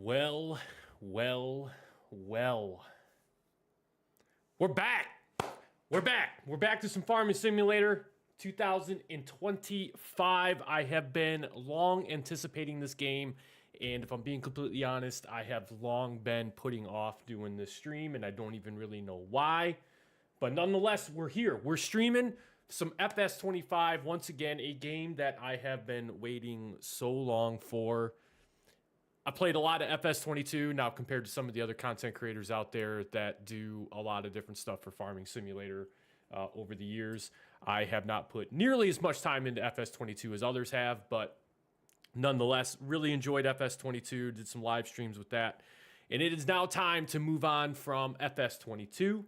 Well, well, well. We're back. We're back. We're back to some Farming Simulator 2025. I have been long anticipating this game, and if I'm being completely honest, I have long been putting off doing this stream, and I don't even really know why. But nonetheless, we're here. We're streaming some FS25, once again, a game that I have been waiting so long for. I played a lot of FS22 now compared to some of the other content creators out there that do a lot of different stuff for Farming Simulator over the years. I have not put nearly as much time into FS22 as others have, but nonetheless, really enjoyed FS22, did some live streams with that. And it is now time to move on from FS22.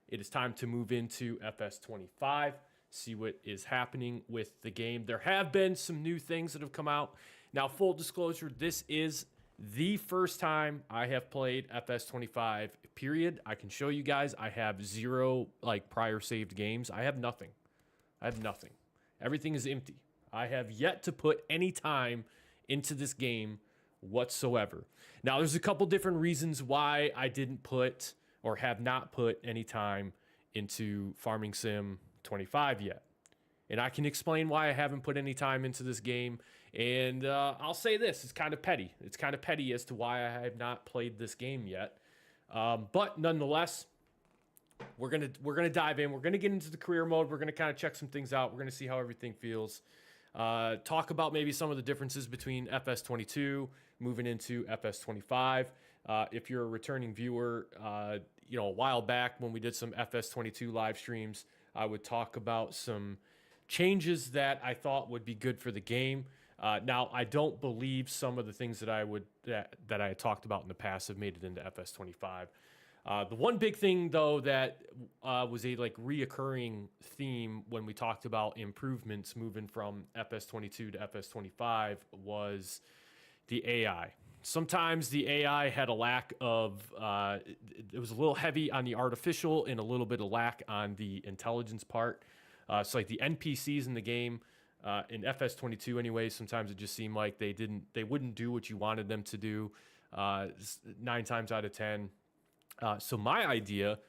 It is time to move into FS25, see what is happening with the game. There have been some new things that have come out. Now, full disclosure, this is the first time I have played FS25, period. I can show you guys I have zero prior saved games. I have nothing. Everything is empty. I have yet to put any time into this game whatsoever. Now, there's a couple different reasons why I didn't put or have not put any time into Farming Sim 25 yet. And I can explain why I haven't put any time into this game. And I'll say this, it's kind of petty. It's kind of petty as to why I have not played this game yet. But nonetheless, we're gonna dive in. We're gonna get into the career mode. We're gonna kind of check some things out. We're gonna see how everything feels. Talk about maybe some of the differences between FS22 moving into FS25. If you're a returning viewer, a while back when we did some FS22 live streams, I would talk about some changes that I thought would be good for the game. Now, I don't believe some of the things that I had talked about in the past have made it into FS25. The one big thing, though, that was a reoccurring theme when we talked about improvements moving from FS22 to FS25 was the AI. Sometimes the AI had a lack of, it was a little heavy on the artificial and a little bit of lack on the intelligence part. So like the NPCs in the game, in FS22 anyway, sometimes it just seemed like they wouldn't do what you wanted them to do 9 times out of 10. So my idea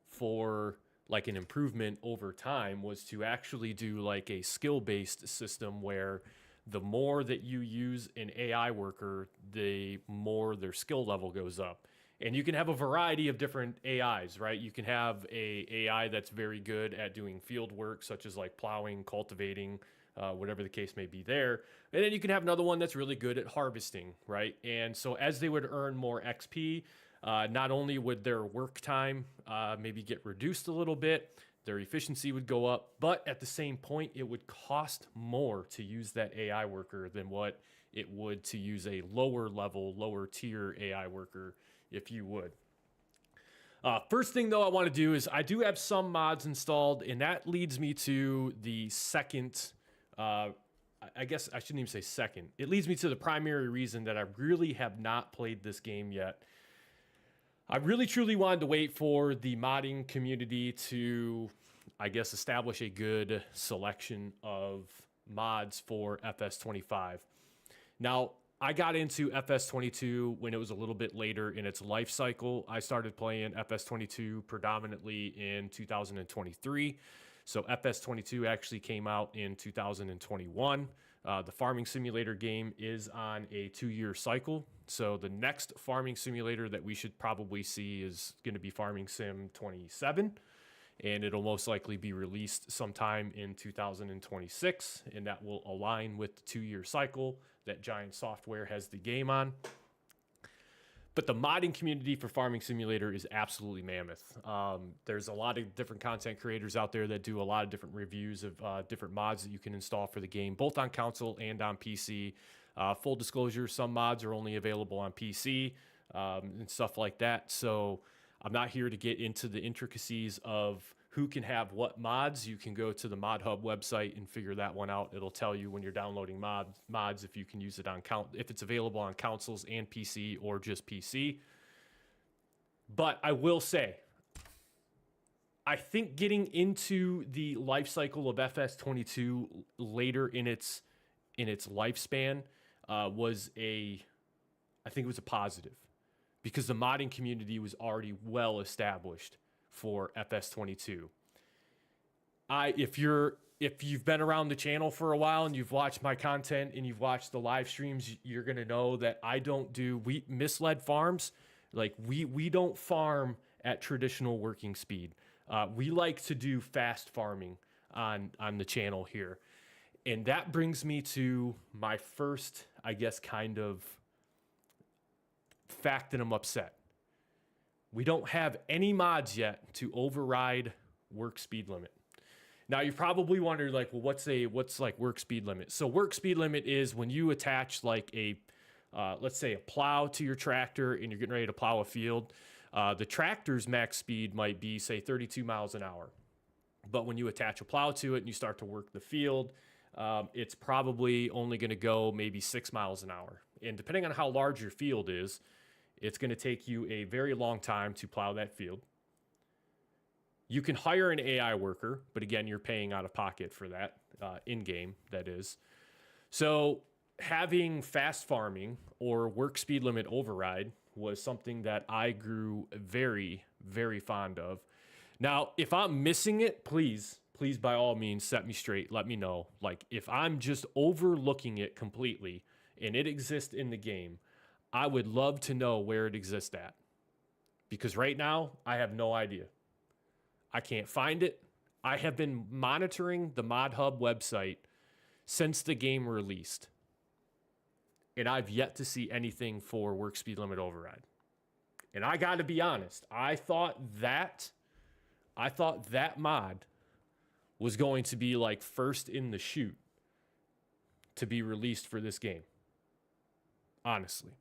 for an improvement over time was to actually do a skill-based system where the more that you use an AI worker, the more their skill level goes up. And you can have a variety of different AIs, right? You can have a AI that's very good at doing field work, such as plowing, cultivating, whatever the case may be there. And then you can have another one that's really good at harvesting, right? And so as they would earn more XP, not only would their work time maybe get reduced a little bit, their efficiency would go up, but at the same point, it would cost more to use that AI worker than what it would to use a lower level, lower tier AI worker, if you would. First thing, though, I want to do is I do have some mods installed, and that leads me to the second I guess I shouldn't even say second. It leads me to the primary reason that I really have not played this game yet. I really truly wanted to wait for the modding community to, I guess, establish a good selection of mods for FS25. Now, I got into FS22 when it was a little bit later in its life cycle. I started playing FS22 predominantly in 2023. So FS22 actually came out in 2021. The farming simulator game is on a 2-year cycle. So the next farming simulator that we should probably see is going to be Farming Sim 27. And it'll most likely be released sometime in 2026. And that will align with the 2-year cycle that Giant Software has the game on. But the modding community for Farming Simulator is absolutely mammoth. There's a lot of different content creators out there that do a lot of different reviews of different mods that you can install for the game, both on console and on PC. Full disclosure, some mods are only available on PC and stuff like that. So I'm not here to get into the intricacies of who can have what mods. You can go to the Mod Hub website and figure that one out. It'll tell you when you're downloading mods if you can use it on if it's available on consoles and PC or just PC. But I will say, I think getting into the life cycle of FS22 later in its lifespan was I think it was a positive, because the modding community was already well established for FS22. If you've been around the channel for a while and you've watched my content and you've watched the live streams, you're gonna know that I don't do misled farms. Like we don't farm at traditional working speed. We like to do fast farming on the channel here. And that brings me to my first, I guess, kind of fact that I'm upset. We don't have any mods yet to override work speed limit. Now you probably wonder, like, well, what's like work speed limit? So work speed limit is when you attach like let's say a plow to your tractor and you're getting ready to plow a field. The tractor's max speed might be, say, 32 miles an hour. But when you attach a plow to it and you start to work the field, it's probably only going to go maybe 6 miles an hour. And depending on how large your field is, it's going to take you a very long time to plow that field. You can hire an AI worker, but again, you're paying out of pocket for that, in-game, that is. So having fast farming or work speed limit override was something that I grew very, very fond of. Now, if I'm missing it, please by all means, set me straight. Let me know. Like, if I'm just overlooking it completely and it exists in the game, I would love to know where it exists at. Because right now, I have no idea. I can't find it. I have been monitoring the Mod Hub website since the game released. And I've yet to see anything for work speed limit override. And I got to be honest, I thought that mod was going to be like first in the chute to be released for this game. Honestly.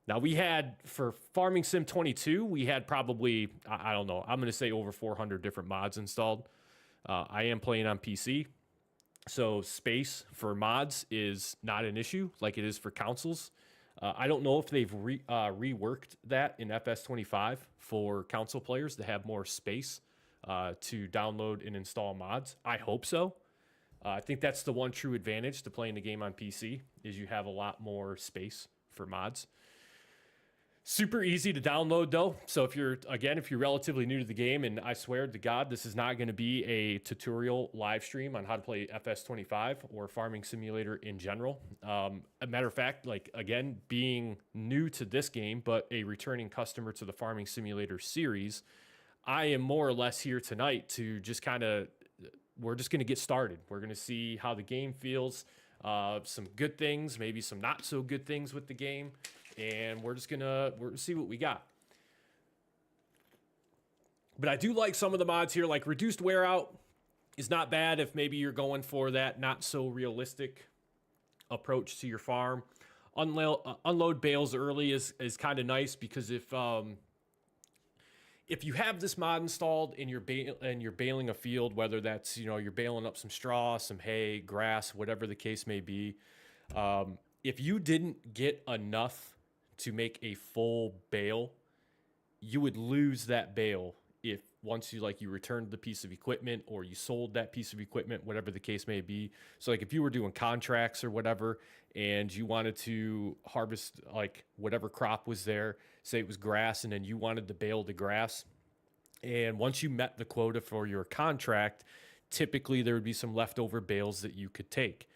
Now we had, for Farming Sim 22, we had probably, I don't know, I'm going to say over 400 different mods installed. I am playing on PC. So space for mods is not an issue like it is for consoles. I don't know if they've reworked that in FS25 for console players to have more space to download and install mods. I hope so. I think that's the one true advantage to playing the game on PC is you have a lot more space for mods. Super easy to download though. So if you're relatively new to the game, and I swear to God, this is not going to be a tutorial live stream on how to play FS25 or Farming Simulator in general. A matter of fact, like, again, being new to this game, but a returning customer to the Farming Simulator series, I am more or less here tonight to just we're just going to get started. We're going to see how the game feels, some good things, maybe some not so good things with the game. And we're gonna see what we got. But I do like some of the mods here, like reduced wear out is not bad if maybe you're going for that not so realistic approach to your farm. Unload bales early is kind of nice, because if you have this mod installed and you're baling a field, whether that's, you know, you're baling up some straw, some hay, grass, whatever the case may be, if you didn't get enough to make a full bale, you would lose that bale if once you returned the piece of equipment or you sold that piece of equipment, whatever the case may be. So like if you were doing contracts or whatever and you wanted to harvest like whatever crop was there, say it was grass, and then you wanted to bale the grass, and once you met the quota for your contract, typically there would be some leftover bales that you could take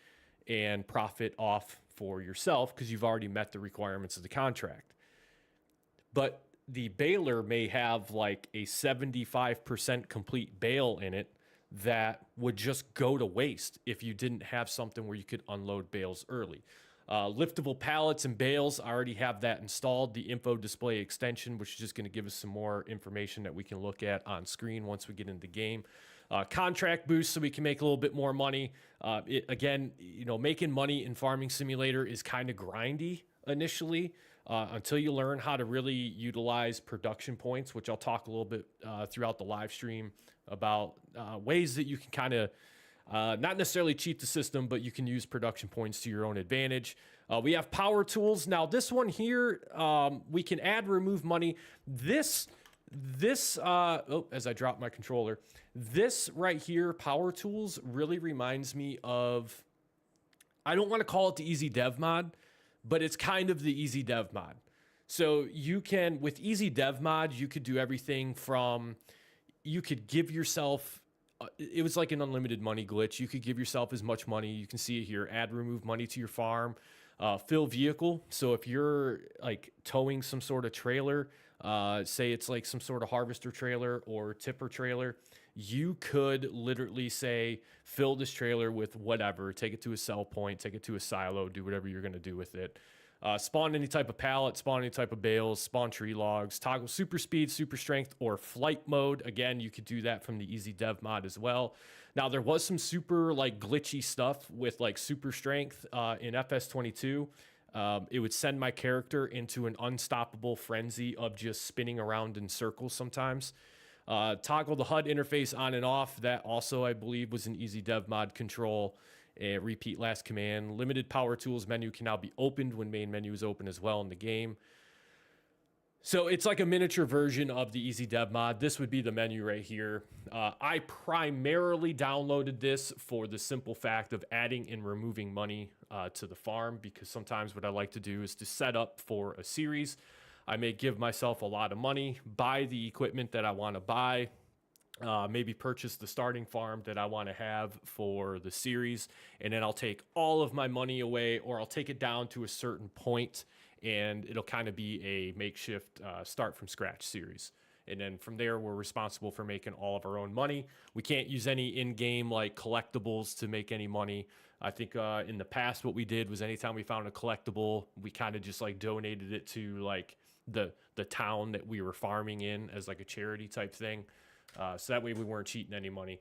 and profit off for yourself because you've already met the requirements of the contract. But the baler may have like a 75% complete bale in it that would just go to waste if you didn't have something where you could unload bales early. Liftable pallets and bales, I already have that installed. The info display extension, which is just going to give us some more information that we can look at on screen once we get into the game. Contract boost so we can make a little bit more money. Again, you know, making money in Farming Simulator is kind of grindy initially. Until you learn how to really utilize production points, which I'll talk a little bit throughout the live stream about ways that you can kind of not necessarily cheat the system, but you can use production points to your own advantage. We have power tools. Now this one here, we can add, remove money. This, as I drop my controller, this right here, power tools, really reminds me of, I don't want to call it the Easy Dev mod, but it's kind of the Easy Dev mod. So you can, with Easy Dev mod, you could do everything from, you could give yourself, it was like an unlimited money glitch. You could give yourself as much money. You can see it here, add, remove money to your farm, fill vehicle. So if you're like towing some sort of trailer, say it's like some sort of harvester trailer or tipper trailer, you could literally say, fill this trailer with whatever, take it to a sell point, take it to a silo, do whatever you're going to do with it. Spawn any type of pallet, spawn any type of bales, spawn tree logs, toggle super speed, super strength, or flight mode. Again, you could do that from the Easy Dev mod as well. Now, there was some super like glitchy stuff with like super strength in FS22. It would send my character into an unstoppable frenzy of just spinning around in circles sometimes. Toggle the HUD interface on and off. That also, I believe, was an Easy Dev mod control. Repeat last command. Limited power tools menu can now be opened when main menu is open as well in the game. So it's like a miniature version of the Easy Dev mod. This would be the menu right here. I primarily downloaded this for the simple fact of adding and removing money to the farm, because sometimes what I like to do is to set up for a series. I may give myself a lot of money, buy the equipment that I want to buy, maybe purchase the starting farm that I want to have for the series, and then I'll take all of my money away, or I'll take it down to a certain point, and it'll kind of be a makeshift start from scratch series. And then from there, we're responsible for making all of our own money. We can't use any in-game like collectibles to make any money. I think in the past, what we did was anytime we found a collectible, we kind of just like donated it to like the town that we were farming in as like a charity type thing. So that way we weren't cheating any money.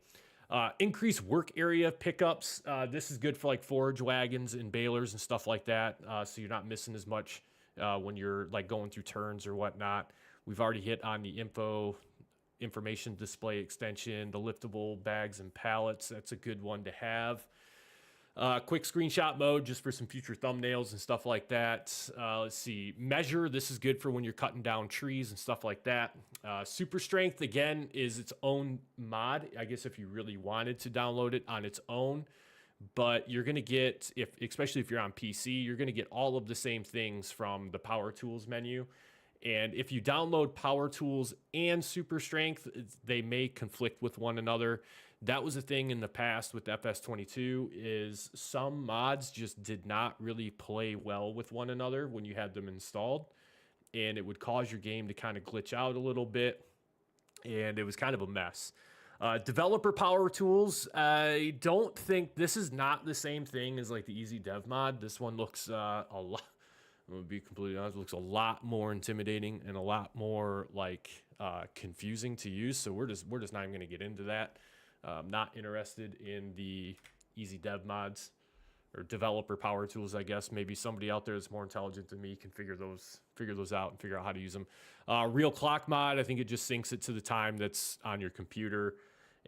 Increase work area pickups. This is good for like forage wagons and balers and stuff like that. So you're not missing as much when you're like going through turns or whatnot. We've already hit on the information display extension, the liftable bags and pallets. That's a good one to have. Quick screenshot mode just for some future thumbnails and stuff like that. Let's see. Measure. This is good for when you're cutting down trees and stuff like that. Super strength, again, is its own mod. I guess if you really wanted to download it on its own. But you're going to get, especially if you're on PC, you're going to get all of the same things from the power tools menu. And if you download power tools and super strength, they may conflict with one another. That was a thing in the past with FS22, is some mods just did not really play well with one another when you had them installed, and it would cause your game to kind of glitch out a little bit, and it was kind of a mess. Developer power tools, I don't think this is not the same thing as like the Easy Dev mod. This one looks a lot, I'm gonna be completely honest, looks a lot more intimidating and a lot more like confusing to use. So we're just not even gonna get into that. Not interested in the Easy Dev mods or developer power tools, I guess. Maybe somebody out there that's more intelligent than me can figure those out and figure out how to use them. Real clock mod, I think it just syncs it to the time that's on your computer,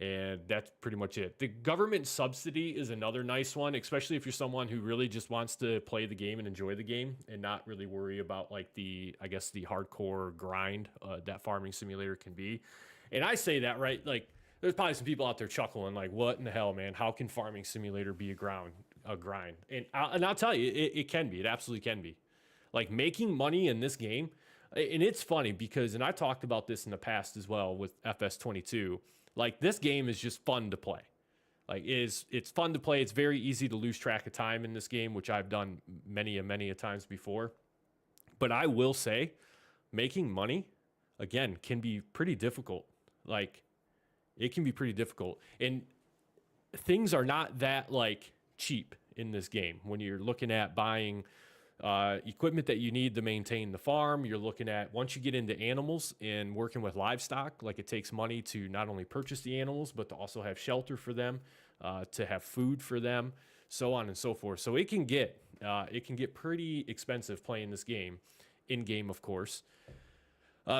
and that's pretty much it. The government subsidy is another nice one, especially if you're someone who really just wants to play the game and enjoy the game and not really worry about like the hardcore grind that Farming Simulator can be. And I say that, right? Like, there's probably some people out there chuckling like, what in the hell, man? How can Farming Simulator be a grind? And I'll tell you, it can be. It absolutely can be. Like, making money in this game, and it's funny because, and I talked about this in the past as well with FS22, like, this game is just fun to play. Like, it's fun to play. It's very easy to lose track of time in this game, which I've done many a times before. But I will say, making money, again, can be pretty difficult. Like, it can be pretty difficult. And things are not that, like, cheap in this game. When you're looking at buying equipment that you need to maintain the farm, you're looking at, once you get into animals and working with livestock, like, it takes money to not only purchase the animals, but to also have shelter for them, to have food for them, so on and so forth. So it can get pretty expensive playing this game, in game, of course.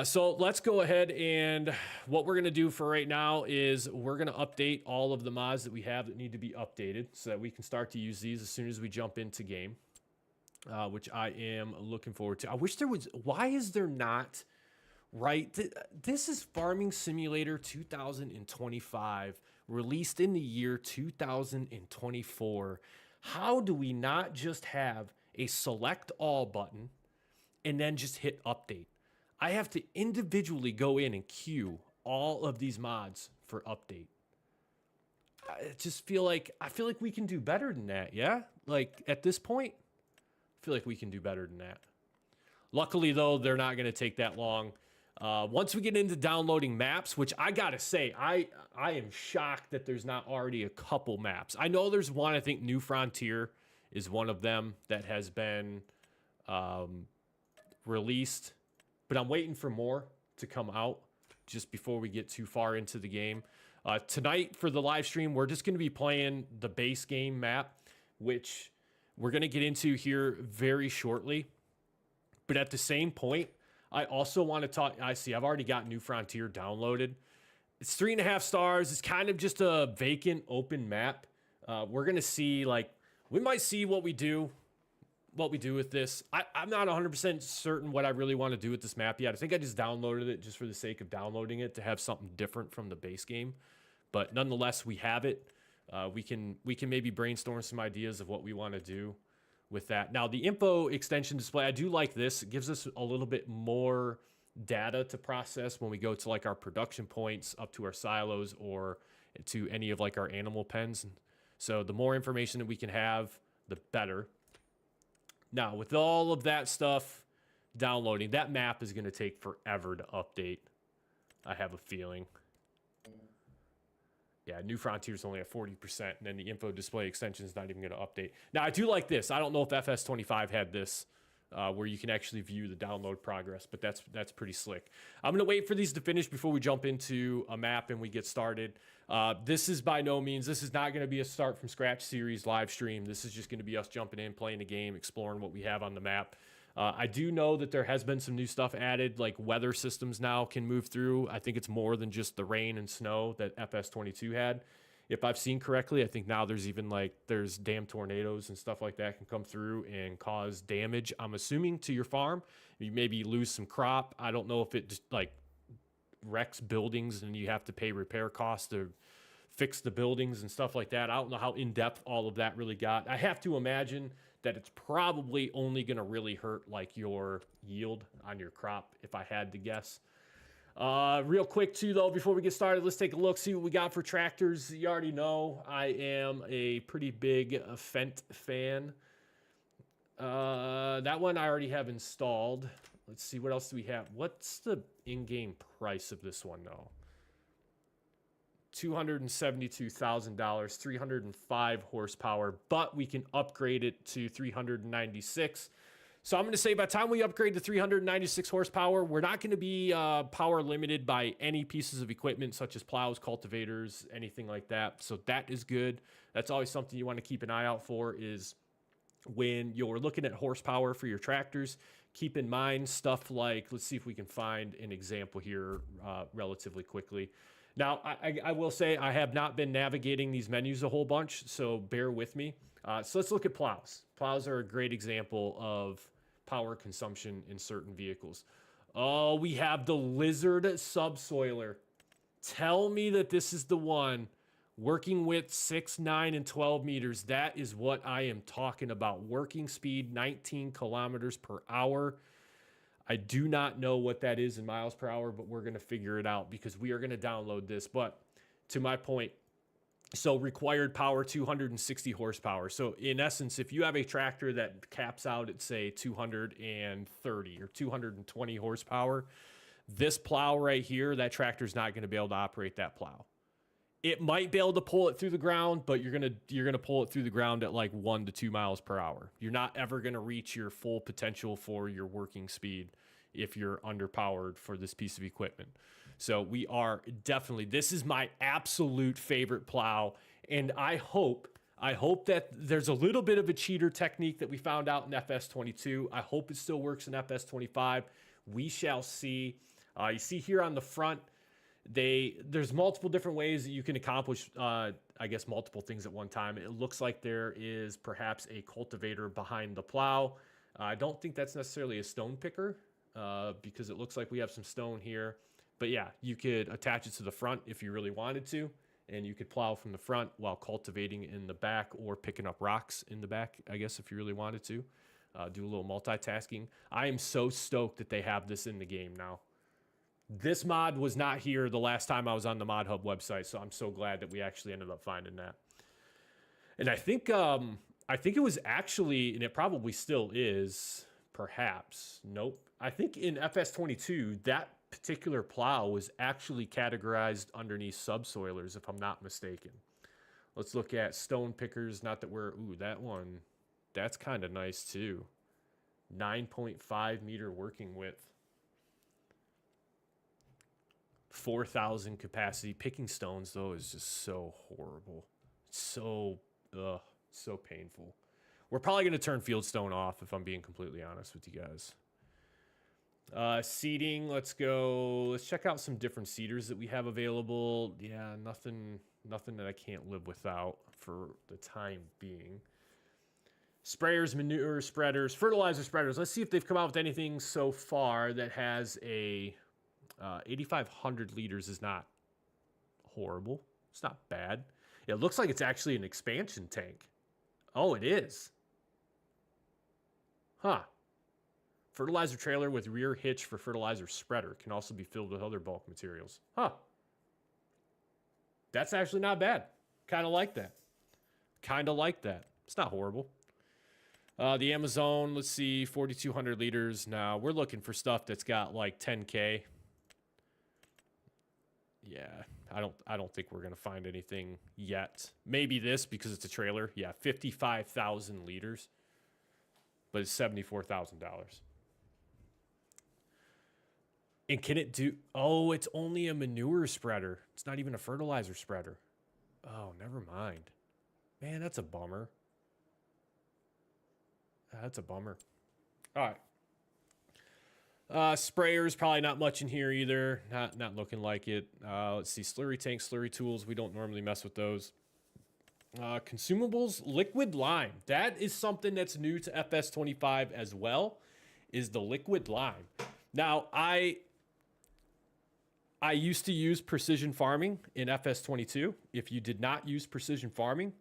So let's go ahead, and what we're going to do for right now is we're going to update all of the mods that we have that need to be updated so that we can start to use these as soon as we jump into game, which I am looking forward to. I wish there was, why is there not, right? This is Farming Simulator 2025, released in the year 2024. How do we not just have a select all button and then just hit update? I have to individually go in and queue all of these mods for update. I feel like we can do better than that, yeah? Like, at this point, I feel like we can do better than that. Luckily, though, they're not going to take that long. Once we get into downloading maps, which I got to say, I am shocked that there's not already a couple maps. I know there's one, I think New Frontier is one of them that has been released. But I'm waiting for more to come out just before we get too far into the game. Tonight for the live stream, we're just going to be playing the base game map, which we're going to get into here very shortly. But at the same point, I also want to talk. I've already got New Frontier downloaded. It's 3.5 stars. It's kind of just a vacant open map. We're going to see, like, we might see what we do with this. I'm not 100% certain what I really want to do with this map yet. I think I just downloaded it just for the sake of downloading it to have something different from the base game. But nonetheless, we have it. We can maybe brainstorm some ideas of what we want to do with that. Now, the info extension display, I do like this. It gives us a little bit more data to process when we go to, like, our production points, up to our silos, or to any of, like, our animal pens. So the more information that we can have, the better. Now, with all of that stuff downloading, that map is going to take forever to update, I have a feeling. Yeah, New Frontier is only at 40%, and then the info display extension is not even going to update. Now, I do like this. I don't know if FS25 had this, where you can actually view the download progress, but that's pretty slick. I'm going to wait for these to finish before we jump into a map and we get started. This is by no means, this is not going to be a start from scratch series live stream. This is just going to be us jumping in, playing the game, exploring what we have on the map. I do know that there has been some new stuff added, like weather systems now can move through. I think it's more than just the rain and snow that FS22 had. If I've seen correctly, I think now there's even, like, there's damn tornadoes and stuff like that can come through and cause damage, I'm assuming, to your farm. You maybe lose some crop. I don't know if it just, like, wrecks buildings and you have to pay repair costs to fix the buildings and stuff like that. I don't know how in-depth all of that really got. I have to imagine that it's probably only going to really hurt, like, your yield on your crop, if I had to guess. Real quick, too, though, before we get started, let's take a look, see what we got for tractors. You already know I am a pretty big Fendt fan. That one I already have installed. Let's see, what else do we have? What's the in-game price of this one, though? $272,000, 305 horsepower, but we can upgrade it to 396. So I'm going to say by the time we upgrade to 396 horsepower, we're not going to be power limited by any pieces of equipment such as plows, cultivators, anything like that. So that is good. That's always something you want to keep an eye out for, is when you're looking at horsepower for your tractors, keep in mind stuff like, let's see if we can find an example here relatively quickly. Now, I will say I have not been navigating these menus a whole bunch, so bear with me. So let's look at plows. Plows are a great example of power consumption in certain vehicles. Oh, we have the Lizard subsoiler. Tell me that this is the one working with 6, 9, and 12 meters. That is what I am talking about. Working speed, 19 kilometers per hour. I do not know what that is in miles per hour, but we're going to figure it out because we are going to download this. But to my point, so required power, 260 horsepower. So in essence, if you have a tractor that caps out at, say, 230 or 220 horsepower, this plow right here, that tractor is not going to be able to operate that plow. It might be able to pull it through the ground, but you're gonna pull it through the ground at like 1 to 2 miles per hour. You're not ever gonna reach your full potential for your working speed if you're underpowered for this piece of equipment. So we are definitely, this is my absolute favorite plow, and I hope that there's a little bit of a cheater technique that we found out in FS22. I hope it still works in FS25. We shall see. You see here on the front, there's multiple different ways that you can accomplish, I guess, multiple things at one time. It looks like there is perhaps a cultivator behind the plow. I don't think that's necessarily a stone picker because it looks like we have some stone here. But yeah, you could attach it to the front if you really wanted to, and you could plow from the front while cultivating in the back or picking up rocks in the back, I guess, if you really wanted to. Do a little multitasking. I am so stoked that they have this in the game now. This mod was not here the last time I was on the Mod Hub website, so I'm so glad that we actually ended up finding that. And I think it was actually, and it probably still is, perhaps. Nope. I think in FS22, that particular plow was actually categorized underneath subsoilers, if I'm not mistaken. Let's look at stone pickers. Not that we're, ooh, that one, that's kind of nice too. 9.5 meter working width. 4,000 capacity. Picking stones, though, is just so horrible. So painful. We're probably going to turn fieldstone off, if I'm being completely honest with you guys. Seeding, let's go. Let's check out some different seeders that we have available. Yeah, nothing that I can't live without for the time being. Sprayers, manure spreaders, fertilizer spreaders. Let's see if they've come out with anything so far that has a 8,500 liters is not horrible. It's not bad. It looks like it's actually an expansion tank. Oh, it is. Huh. Fertilizer trailer with rear hitch for fertilizer spreader. Can also be filled with other bulk materials. Huh. That's actually not bad. Kind of like that. It's not horrible. The Amazon, let's see, 4,200 liters. Now, we're looking for stuff that's got like 10K. Yeah, I don't think we're going to find anything yet. Maybe this because it's a trailer. Yeah, 55,000 liters. But it's $74,000. And can it do... Oh, it's only a manure spreader. It's not even a fertilizer spreader. Oh, never mind. Man, that's a bummer. That's a bummer. All right. Sprayers, probably not much in here either. Not looking like it. Let's see. Slurry tank, slurry tools. We don't normally mess with those. Consumables, liquid lime. That is something that's new to FS25 as well, is the liquid lime. Now, I used to use precision farming in FS22. If you did not use precision farming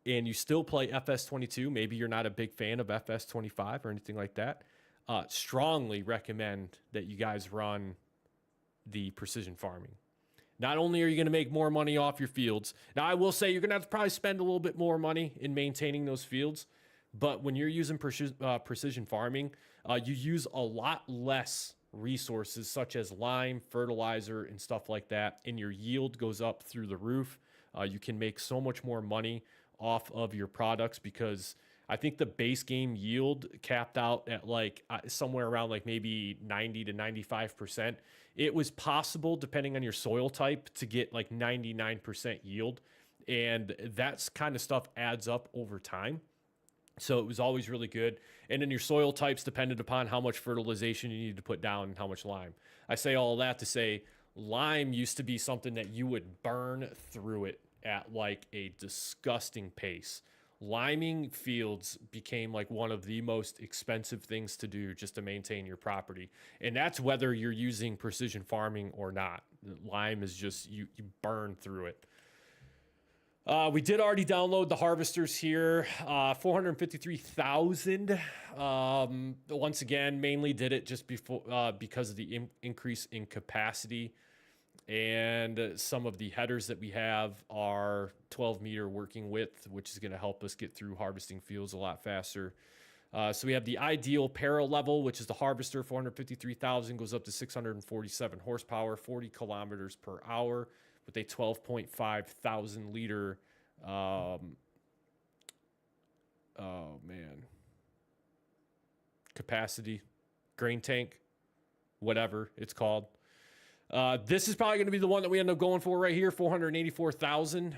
and you still play FS22, maybe you're not a big fan of FS25 or anything like that, strongly recommend that you guys run the precision farming. Not only are you going to make more money off your fields, now I will say you're going to have to probably spend a little bit more money in maintaining those fields, but when you're using precision farming, you use a lot less resources such as lime, fertilizer, and stuff like that, and your yield goes up through the roof. You can make so much more money off of your products because I think the base game yield capped out at like somewhere around like maybe 90 to 95%. It was possible, depending on your soil type, to get like 99% yield. And that's kind of stuff adds up over time. So it was always really good. And then your soil types depended upon how much fertilization you needed to put down and how much lime. I say all that to say lime used to be something that you would burn through it at like a disgusting pace. Liming fields became like one of the most expensive things to do just to maintain your property. And that's whether you're using precision farming or not. Lime is just, you burn through it. We did already download the harvesters here, 453,000. Once again, mainly did it just before because of the increase in capacity. And some of the headers that we have are 12-meter working width, which is going to help us get through harvesting fields a lot faster. So we have the ideal parallel level, which is the harvester, 453,000, goes up to 647 horsepower, 40 kilometers per hour, with a 12.5 thousand liter, capacity, grain tank, whatever it's called. This is probably going to be the one that we end up going for right here, 484,000,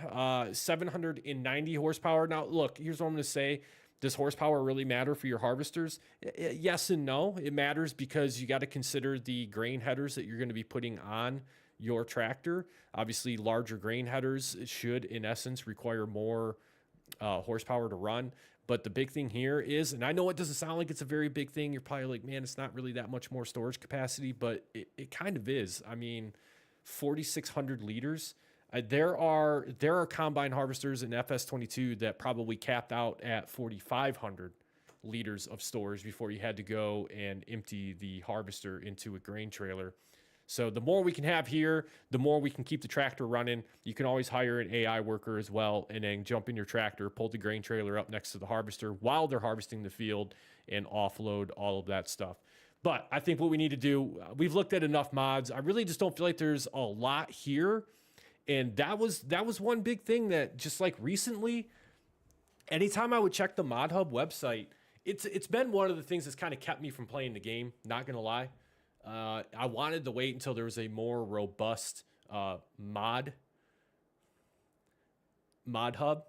790 horsepower. Now, look, here's what I'm going to say. Does horsepower really matter for your harvesters? Yes and no. It matters because you got to consider the grain headers that you're going to be putting on your tractor. Obviously, larger grain headers should, in essence, require more horsepower to run. But the big thing here is, and I know it doesn't sound like it's a very big thing. You're probably like, man, it's not really that much more storage capacity, but it kind of is. I mean, 4,600 liters. There are combine harvesters in FS22 that probably capped out at 4,500 liters of storage before you had to go and empty the harvester into a grain trailer. So the more we can have here, the more we can keep the tractor running. You can always hire an AI worker as well and then jump in your tractor, pull the grain trailer up next to the harvester while they're harvesting the field and offload all of that stuff. But I think what we need to do, we've looked at enough mods. I really just don't feel like there's a lot here. And that was one big thing that just like recently, anytime I would check the Mod Hub website, it's been one of the things that's kind of kept me from playing the game, not going to lie. I wanted to wait until there was a more robust mod hub.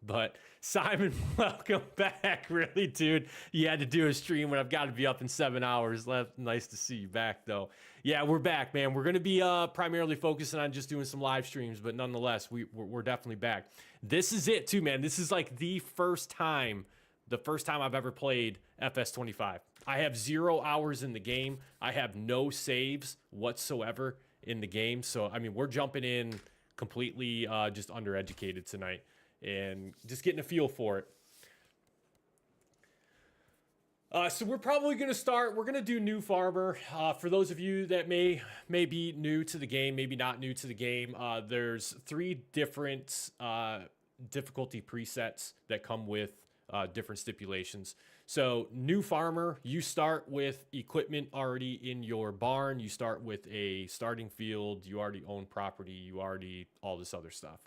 But Simon, welcome back. Really, dude, you had to do a stream when I've got to be up in 7 hours. Nice to see you back, though. Yeah, we're back, man. We're going to be primarily focusing on just doing some live streams, but nonetheless, we're definitely back. This is it, too, man. This is like the first time I've ever played FS25. I have 0 hours in the game. I have no saves whatsoever in the game. So, I mean, we're jumping in completely just undereducated tonight and just getting a feel for it. So we're probably going to start, we're going to do New Farmer. For those of you that may be new to the game, maybe not new to the game, there's 3 different difficulty presets that come with different stipulations. So New Farmer, you start with equipment already in your barn. You start with a starting field. You already own property. You already all this other stuff.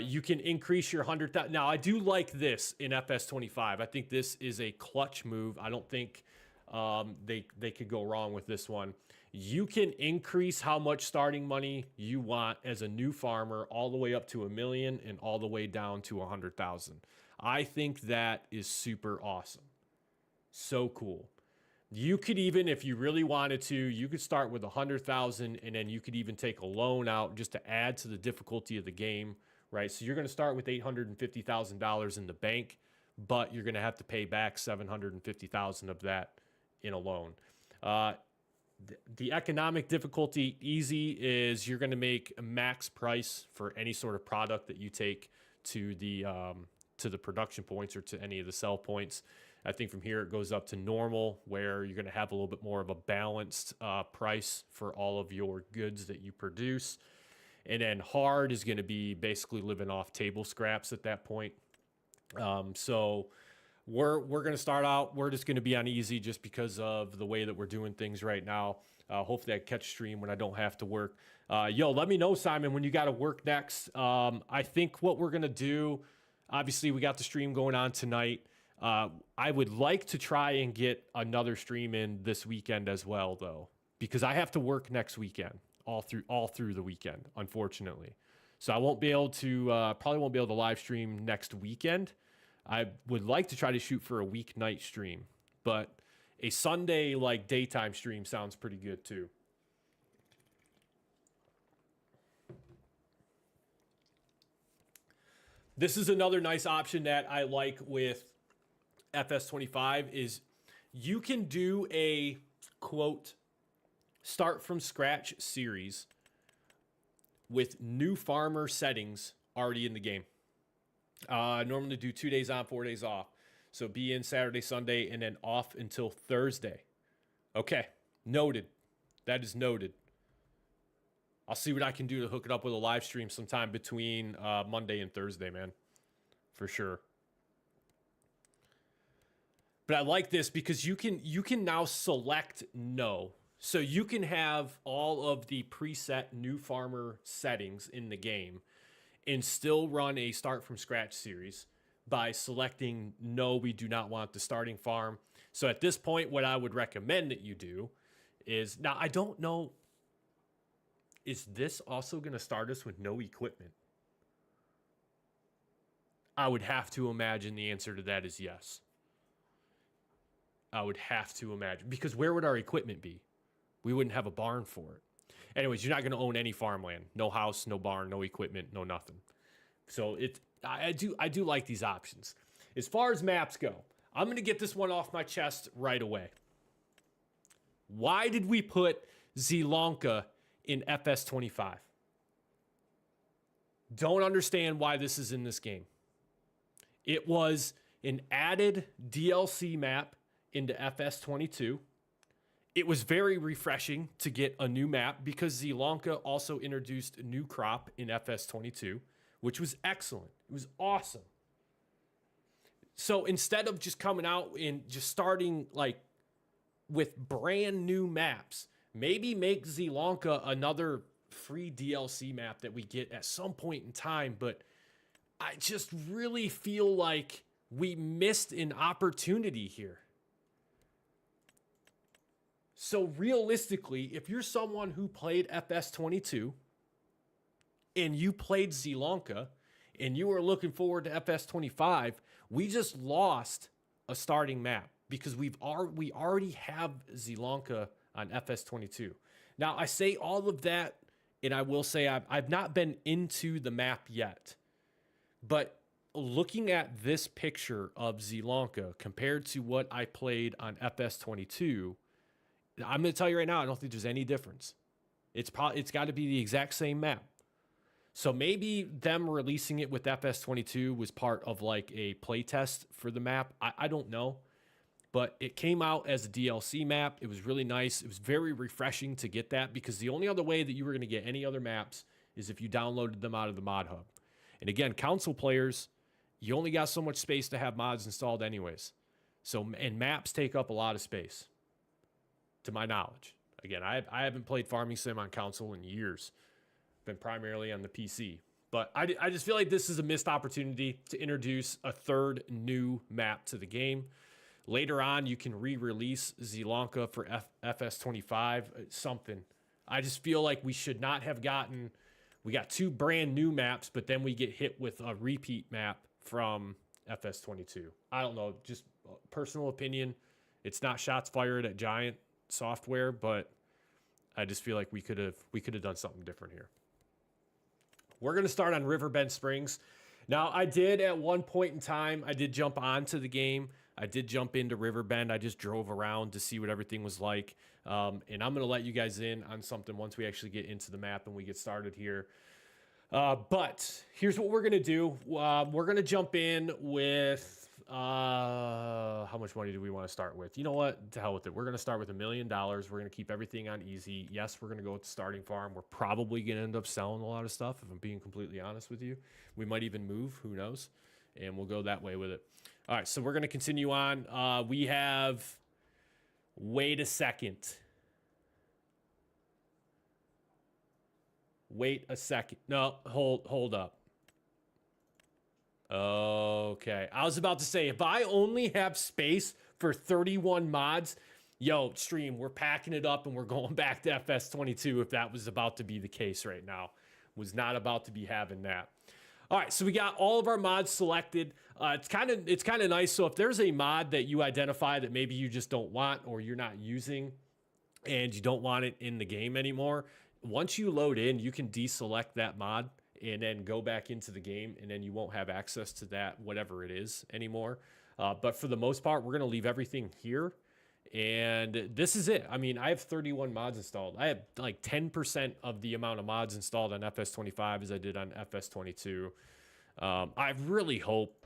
You can increase your 100,000. Now, I do like this in FS25. I think this is a clutch move. I don't think they could go wrong with this one. You can increase how much starting money you want as a new farmer all the way up to $1 million and all the way down to 100,000. I think that is super awesome. So cool. You could even, if you really wanted to, you could start with 100,000 and then you could even take a loan out just to add to the difficulty of the game, right? So you're going to start with $850,000 in the bank, but you're going to have to pay back $750,000 of that in a loan. The economic difficulty easy is you're going to make a max price for any sort of product that you take to the production points or to any of the sell points. I think from here it goes up to normal, where you're going to have a little bit more of a balanced price for all of your goods that you produce. And then hard is going to be basically living off table scraps at that point. So we're going to start out. We're just going to be on easy just because of the way that we're doing things right now. Hopefully I catch stream when I don't have to work. Let me know, Simon, when you got to work next. I think what we're going to do, Obviously, we got the stream going on tonight. I would like to try and get another stream in this weekend as well, though, because I have to work next weekend, all through the weekend, unfortunately. So I won't be able to probably won't be able to live stream next weekend. I would like to try to shoot for a weeknight stream, but a Sunday like daytime stream sounds pretty good too. This is another nice option that I like with FS25 is you can do a quote start from scratch series with new farmer settings already in the game. I normally do 2 days on, 4 days off. So be in Saturday, Sunday, and then off until Thursday. Okay, noted. That is noted. I'll see what I can do to hook it up with a live stream sometime between Monday and Thursday, man. For sure. But I like this because you can now select no. So you can have all of the preset new farmer settings in the game and still run a start from scratch series by selecting no, we do not want the starting farm. So at this point, what I would recommend that you do is, now I don't know, is this also going to start us with no equipment? I would have to imagine the answer to that is yes. I would have to imagine, because where would our equipment be? We wouldn't have a barn for it. Anyways, you're not going to own any farmland. No house, no barn, no equipment, no nothing. So I do like these options. As far as maps go, I'm going to get this one off my chest right away. Why did we put Zielonka in FS25? Don't understand why this is in this game. It was an added DLC map into FS22. It was very refreshing to get a new map because Zielonka also introduced a new crop in FS22, which was excellent. It was awesome. So instead of just coming out and just starting like with brand new maps, maybe make Zielonka another free DLC map that we get at some point in time. But I just really feel like we missed an opportunity here. So realistically, if you're someone who played FS22 and you played Zielonka and you are looking forward to FS25, we just lost a starting map because we already have Zielonka on FS22. Now, I say all of that, and I will say I've not been into the map yet. But looking at this picture of Zielonka compared to what I played on FS22, I'm going to tell you right now, I don't think there's any difference. It's got to be the exact same map. So maybe them releasing it with FS22 was part of like a playtest for the map. I don't know. But it came out as a DLC map. It was really nice. It was very refreshing to get that because the only other way that you were going to get any other maps is if you downloaded them out of the mod hub. And again, console players, you only got so much space to have mods installed anyways. So, and maps take up a lot of space, to my knowledge. Again, I haven't played Farming Sim on console in years. Been primarily on the PC. But I just feel like this is a missed opportunity to introduce a third new map to the game. Later on, you can re-release Zielonka for FS25, something. I just feel like we should not have gotten... We got two brand new maps, but then we get hit with a repeat map from FS22. I don't know, just personal opinion. It's not shots fired at Giant Software, but I just feel like we could have done something different here. We're going to start on Riverbend Springs. Now, I did at one point in time, I did jump onto the game. I did jump into Riverbend. I just drove around to see what everything was like. And I'm going to let you guys in on something once we actually get into the map and we get started here. But here's what we're going to do. We're going to jump in with, how much money do we want to start with? You know what? To hell with it. We're going to start with $1 million. We're going to keep everything on easy. Yes, we're going to go with the starting farm. We're probably going to end up selling a lot of stuff, if I'm being completely honest with you. We might even move. Who knows? And we'll go that way with it. All right, so we're going to continue on. We have, wait a second. Wait a second. No, hold up. Okay. I was about to say, if I only have space for 31 mods, yo, stream, we're packing it up and we're going back to FS22 if that was about to be the case right now. Was not about to be having that. All right, so we got all of our mods selected. It's kind of nice. So if there's a mod that you identify that maybe you just don't want or you're not using and you don't want it in the game anymore, once you load in, you can deselect that mod and then go back into the game, and then you won't have access to that, whatever it is, anymore. But for the most part, we're going to leave everything here. And this is it. I mean, I have 31 mods installed. I have like 10% of the amount of mods installed on FS25 as I did on FS22. I really hope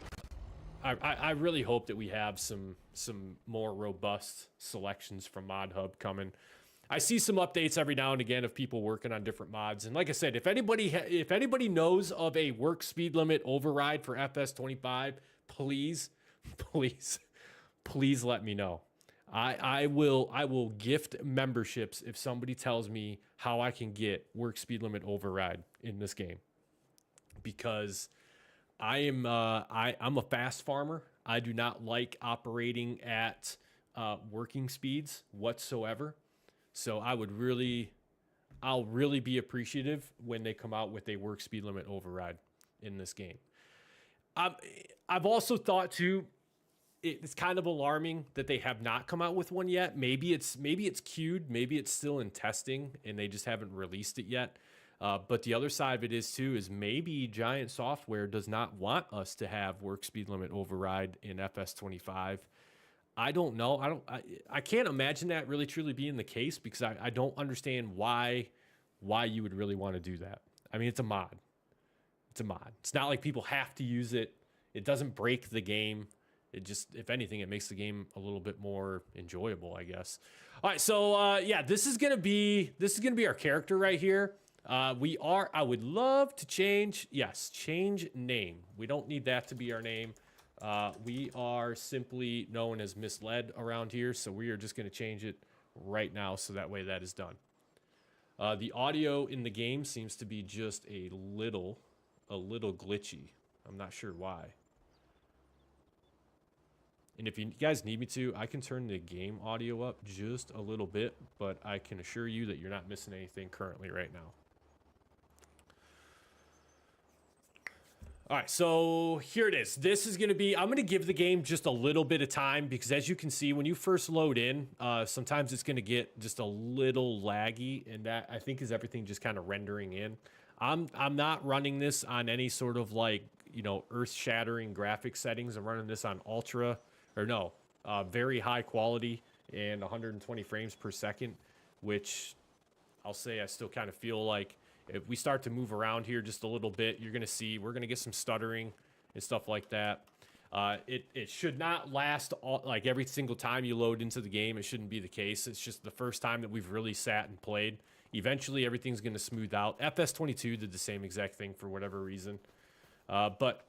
that we have some more robust selections from Mod Hub coming. I see some updates every now and again of people working on different mods. And like I said, if anybody knows of a work speed limit override for FS25, please let me know. I will gift memberships if somebody tells me how I can get work speed limit override in this game, because I'm a fast farmer. I do not like operating at working speeds whatsoever. So I'll really be appreciative when they come out with a work speed limit override in this game. I've also thought too, it's kind of alarming that they have not come out with one yet. Maybe it's queued, maybe it's still in testing and they just haven't released it yet. But the other side of it is maybe Giant Software does not want us to have work speed limit override in FS25. I don't know. I can't imagine that really truly being the case, because I don't understand why you would really want to do that. I mean, it's a mod. It's a mod. It's not like people have to use it. It doesn't break the game. It just, if anything, it makes the game a little bit more enjoyable, I guess. All right, so yeah, this is gonna be our character right here. I would love to change name. We don't need that to be our name. We are simply known as Misled around here, so we are just going to change it right now so that way that is done. The audio in the game seems to be just a little glitchy. I'm not sure why. And if you guys need me to, I can turn the game audio up just a little bit, but I can assure you that you're not missing anything currently right now. All right, so here it is. This is going to be, I'm going to give the game just a little bit of time, because as you can see, when you first load in, sometimes it's going to get just a little laggy, and that, I think, is everything just kind of rendering in. I'm not running this on any sort of like, earth-shattering graphic settings. I'm running this on very high quality and 120 frames per second, which I'll say I still kind of feel like if we start to move around here just a little bit, you're going to see we're going to get some stuttering and stuff like that. It should not last like every single time you load into the game. It shouldn't be the case. It's just the first time that we've really sat and played. Eventually, everything's going to smooth out. FS22 did the same exact thing for whatever reason. But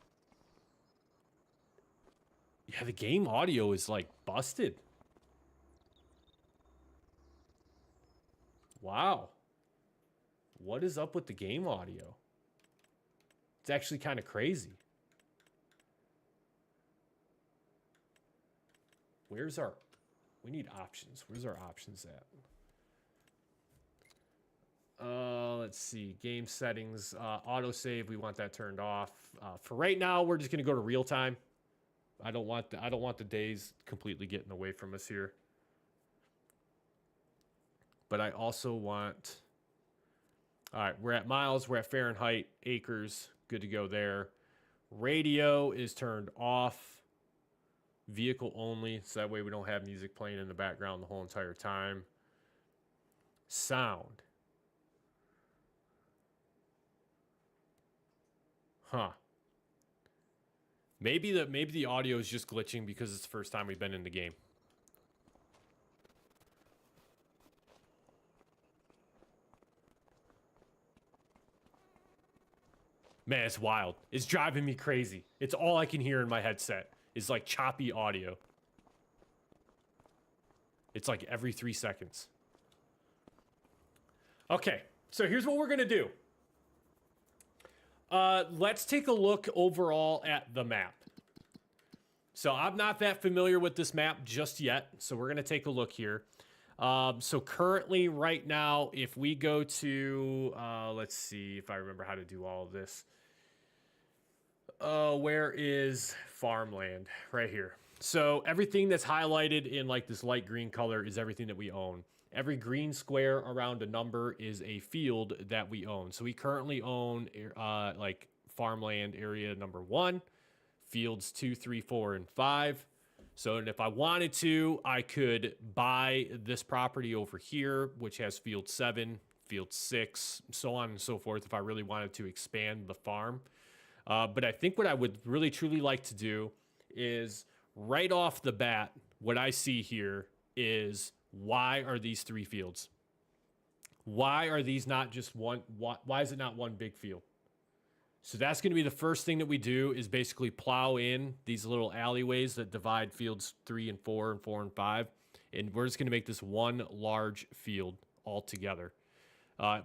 yeah, the game audio is like busted. Wow. What is up with the game audio? It's actually kind of crazy. We need options. Where's our options at? Let's see, game settings, autosave, we want that turned off. For right now, we're just gonna go to real time. I don't want the days completely getting away from us here. But I also want, all right, we're at miles, we're at Fahrenheit, acres, good to go there. Radio is turned off. Vehicle only, so that way we don't have music playing in the background the whole entire time. Sound. Huh. Maybe the audio is just glitching because it's the first time we've been in the game. Man, it's wild. It's driving me crazy. It's all I can hear in my headset is like choppy audio. It's like every 3 seconds. Okay, so here's what we're gonna do. Let's take a look overall at the map. So I'm not that familiar with this map just yet, so we're going to take a look here. So currently, right now, if we go to, let's see if I remember how to do all of this. Where is farmland? Right here. So everything that's highlighted in like this light green color is everything that we own. Every green square around a number is a field that we own. So we currently own like farmland area number 1, fields 2, 3, 4, and 5. So and if I wanted to, I could buy this property over here, which has field 7, field 6, so on and so forth, if I really wanted to expand the farm. But I think what I would really truly like to do is right off the bat, what I see here is, why are these 3 fields? Why are these not just one? Why is it not one big field? So that's going to be the first thing that we do, is basically plow in these little alleyways that divide fields 3 and 4 and 4 and 5. And we're just going to make this one large field altogether.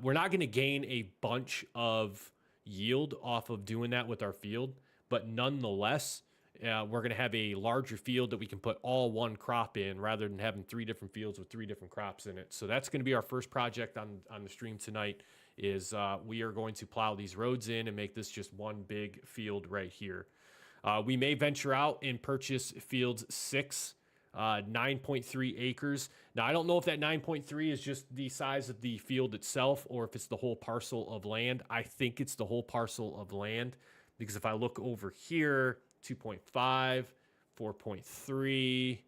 We're not going to gain a bunch of yield off of doing that with our field, but nonetheless, we're going to have a larger field that we can put all one crop in, rather than having 3 different fields with 3 different crops in it. So that's going to be our first project on the stream tonight, is we are going to plow these roads in and make this just one big field right here. We may venture out and purchase fields 6, 9.3 acres. Now, I don't know if that 9.3 is just the size of the field itself, or if it's the whole parcel of land. I think it's the whole parcel of land, because if I look over here, 2.5, 4.3,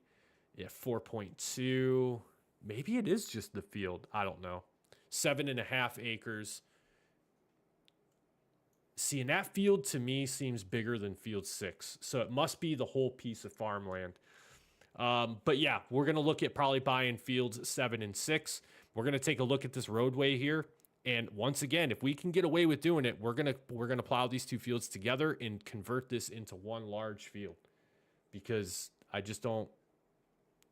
yeah, 4.2, maybe it is just the field. I don't know. 7.5 acres. See, and that field to me seems bigger than field 6. So it must be the whole piece of farmland. But yeah, we're going to look at probably buying fields 7 and 6. We're going to take a look at this roadway here. And once again, if we can get away with doing it, we're going to plow these 2 fields together and convert this into one large field. Because I just don't,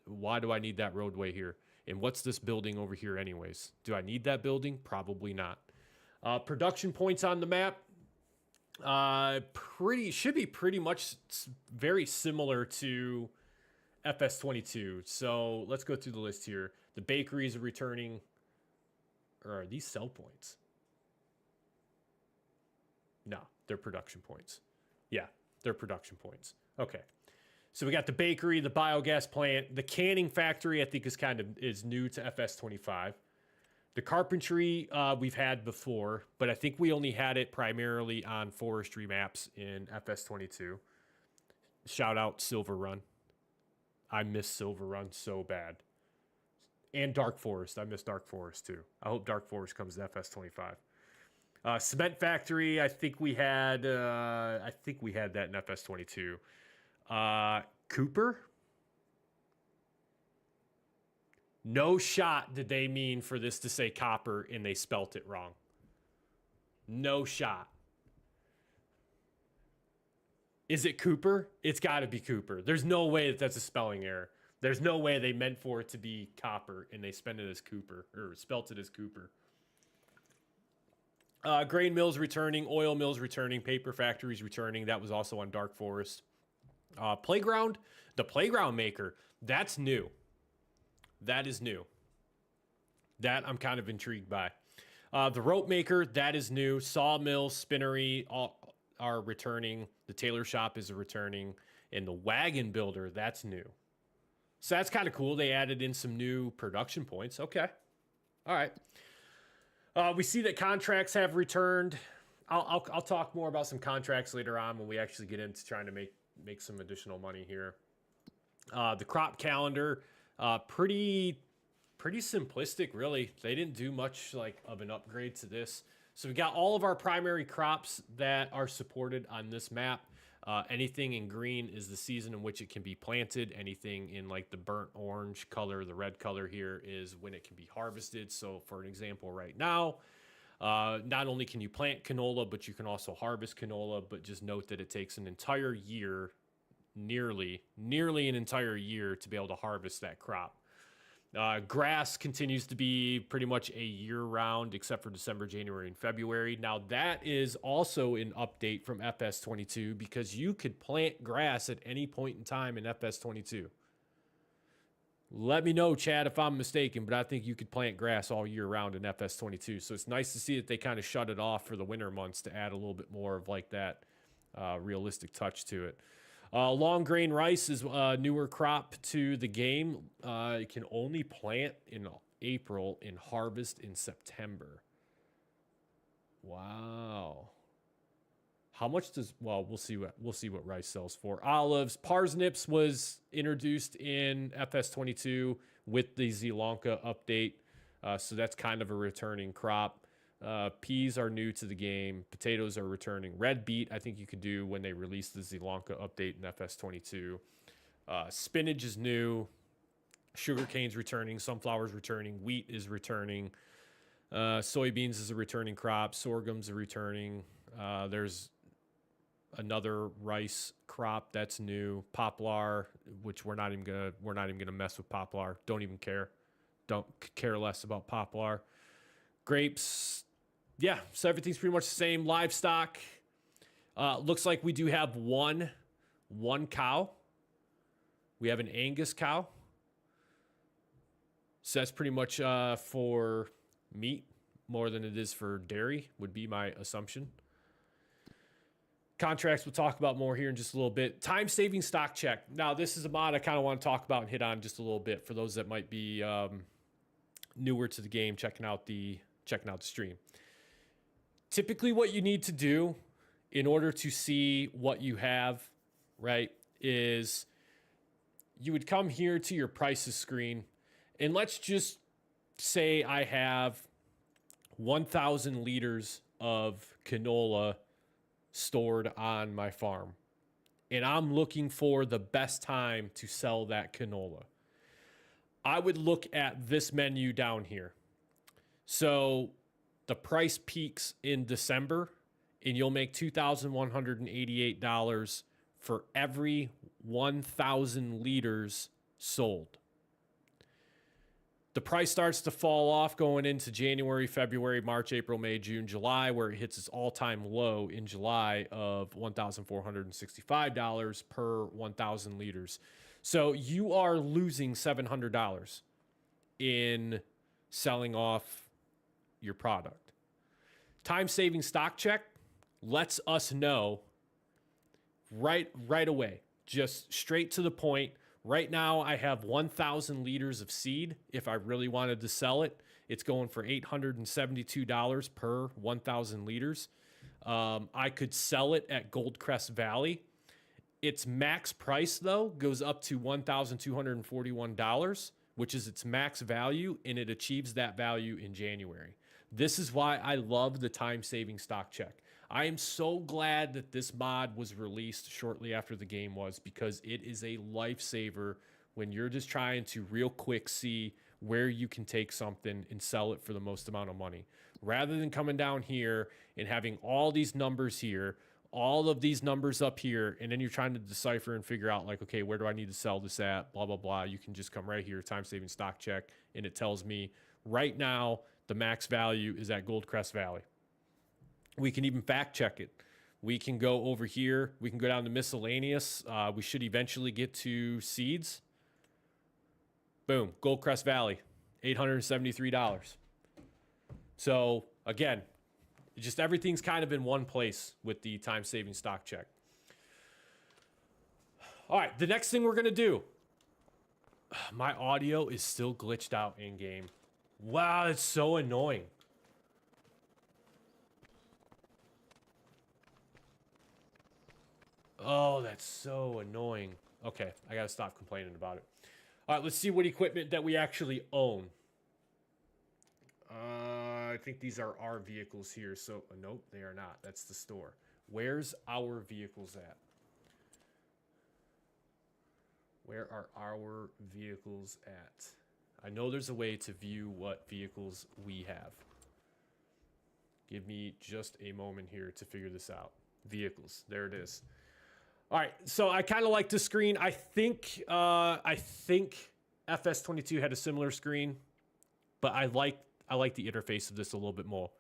why do I need that roadway here? And what's this building over here anyways? Do I need that building? Probably not. Production points on the map. Should be pretty much very similar to FS22. So let's go through the list here. The bakeries are returning. Or are these sell points? No, they're production points. Yeah, they're production points. Okay. So we got the bakery, the biogas plant, the canning factory, I think is new to FS25. The carpentry we've had before, but I think we only had it primarily on forestry maps in FS22. Shout out Silver Run. I miss Silver Run so bad. And Dark Forest. I miss Dark Forest too. I hope Dark Forest comes to FS25. Cement factory, I think we had that in FS22. Cooper? No shot did they mean for this to say copper and they spelt it wrong. No shot. Is it Cooper? It's got to be Cooper. There's no way that's a spelling error. There's no way they meant for it to be copper and they spelled it as Cooper, or spelt it as Cooper. Grain mills returning, oil mills returning, paper factories returning. That was also on Dark Forest. Playground, the playground maker, that's new. That is new. That I'm kind of intrigued by. The rope maker, that is new. Sawmill, spinnery all are returning. The tailor shop is returning. And the wagon builder, that's new. So that's kind of cool. They added in some new production points. Okay. All right. We see that contracts have returned. I'll talk more about some contracts later on when we actually get into trying to make some additional money here. The crop calendar, pretty simplistic, really. They didn't do much like of an upgrade to this. So we got all of our primary crops that are supported on this map. Anything in green is the season in which it can be planted. Anything in like the burnt orange color, the red color here, is when it can be harvested. So for an example right now, not only can you plant canola, but you can also harvest canola. But just note that it takes an entire year, nearly an entire year, to be able to harvest that crop. Grass continues to be pretty much a year-round, except for December, January, and February. Now, that is also an update from FS22 because you could plant grass at any point in time in FS22. Let me know, Chad, if I'm mistaken, but I think you could plant grass all year round in FS22. So it's nice to see that they kind of shut it off for the winter months to add a little bit more of like that realistic touch to it. Long grain rice is a newer crop to the game. It can only plant in April and harvest in September. Wow. How much does, well, we'll see what rice sells for. Olives, parsnips was introduced in FS22 with the Zielonka update. So that's kind of a returning crop. Peas are new to the game. Potatoes are returning. Red beet, I think you could do when they release the Zielonka update in FS22. Spinach is new. Sugarcane's returning. Sunflower's returning. Wheat is returning. Soybeans is a returning crop. Sorghum's a returning. There's another rice crop that's new. Poplar, which we're not even gonna mess with poplar. Don't even care. Don't care less about poplar. Grapes. Yeah, so everything's pretty much the same. Livestock, looks like we do have one cow. We have an Angus cow. So that's pretty much for meat more than it is for dairy, would be my assumption. Contracts we'll talk about more here in just a little bit. Time-saving stock check. Now, this is a mod I kind of want to talk about and hit on just a little bit for those that might be newer to the game, checking out the stream. Typically what you need to do in order to see what you have, right, is you would come here to your prices screen, and let's just say I have 1,000 liters of canola stored on my farm, and I'm looking for the best time to sell that canola. I would look at this menu down here. So the price peaks in December, and you'll make $2,188 for every 1,000 liters sold. The price starts to fall off going into January, February, March, April, May, June, July, where it hits its all-time low in July of $1,465 per 1,000 liters. So you are losing $700 in selling off your product. Time-saving stock check lets us know right away, just straight to the point. Right now, I have 1,000 liters of seed. If I really wanted to sell it, it's going for $872 per 1,000 liters. I could sell it at Goldcrest Valley. Its max price, though, goes up to $1,241, which is its max value, and it achieves that value in January. This is why I love the time-saving stock check. I am so glad that this mod was released shortly after the game was, because it is a lifesaver when you're just trying to real quick see where you can take something and sell it for the most amount of money. Rather than coming down here and having all these numbers here, all of these numbers up here, and then you're trying to decipher and figure out like, okay, where do I need to sell this at, blah, blah, blah. You can just come right here, time-saving stock check, and it tells me right now the max value is at Goldcrest Valley. We can even fact check it. We can go over here. We can go down to miscellaneous. We should eventually get to seeds. Boom, Goldcrest Valley, $873. So again, just everything's kind of in one place with the time-saving stock check. All right, the next thing we're going to do. My audio is still glitched out in-game. Wow, it's so annoying. Oh, that's so annoying. Okay, I got to stop complaining about it. All right, let's see what equipment that we actually own. I think these are our vehicles here. So, nope, they are not. That's the store. Where's our vehicles at? Where are our vehicles at? I know there's a way to view what vehicles we have. Give me just a moment here to figure this out. Vehicles, there it is. All right, so I kind of like this screen. I think FS22 had a similar screen, but I like the interface of this a little bit more.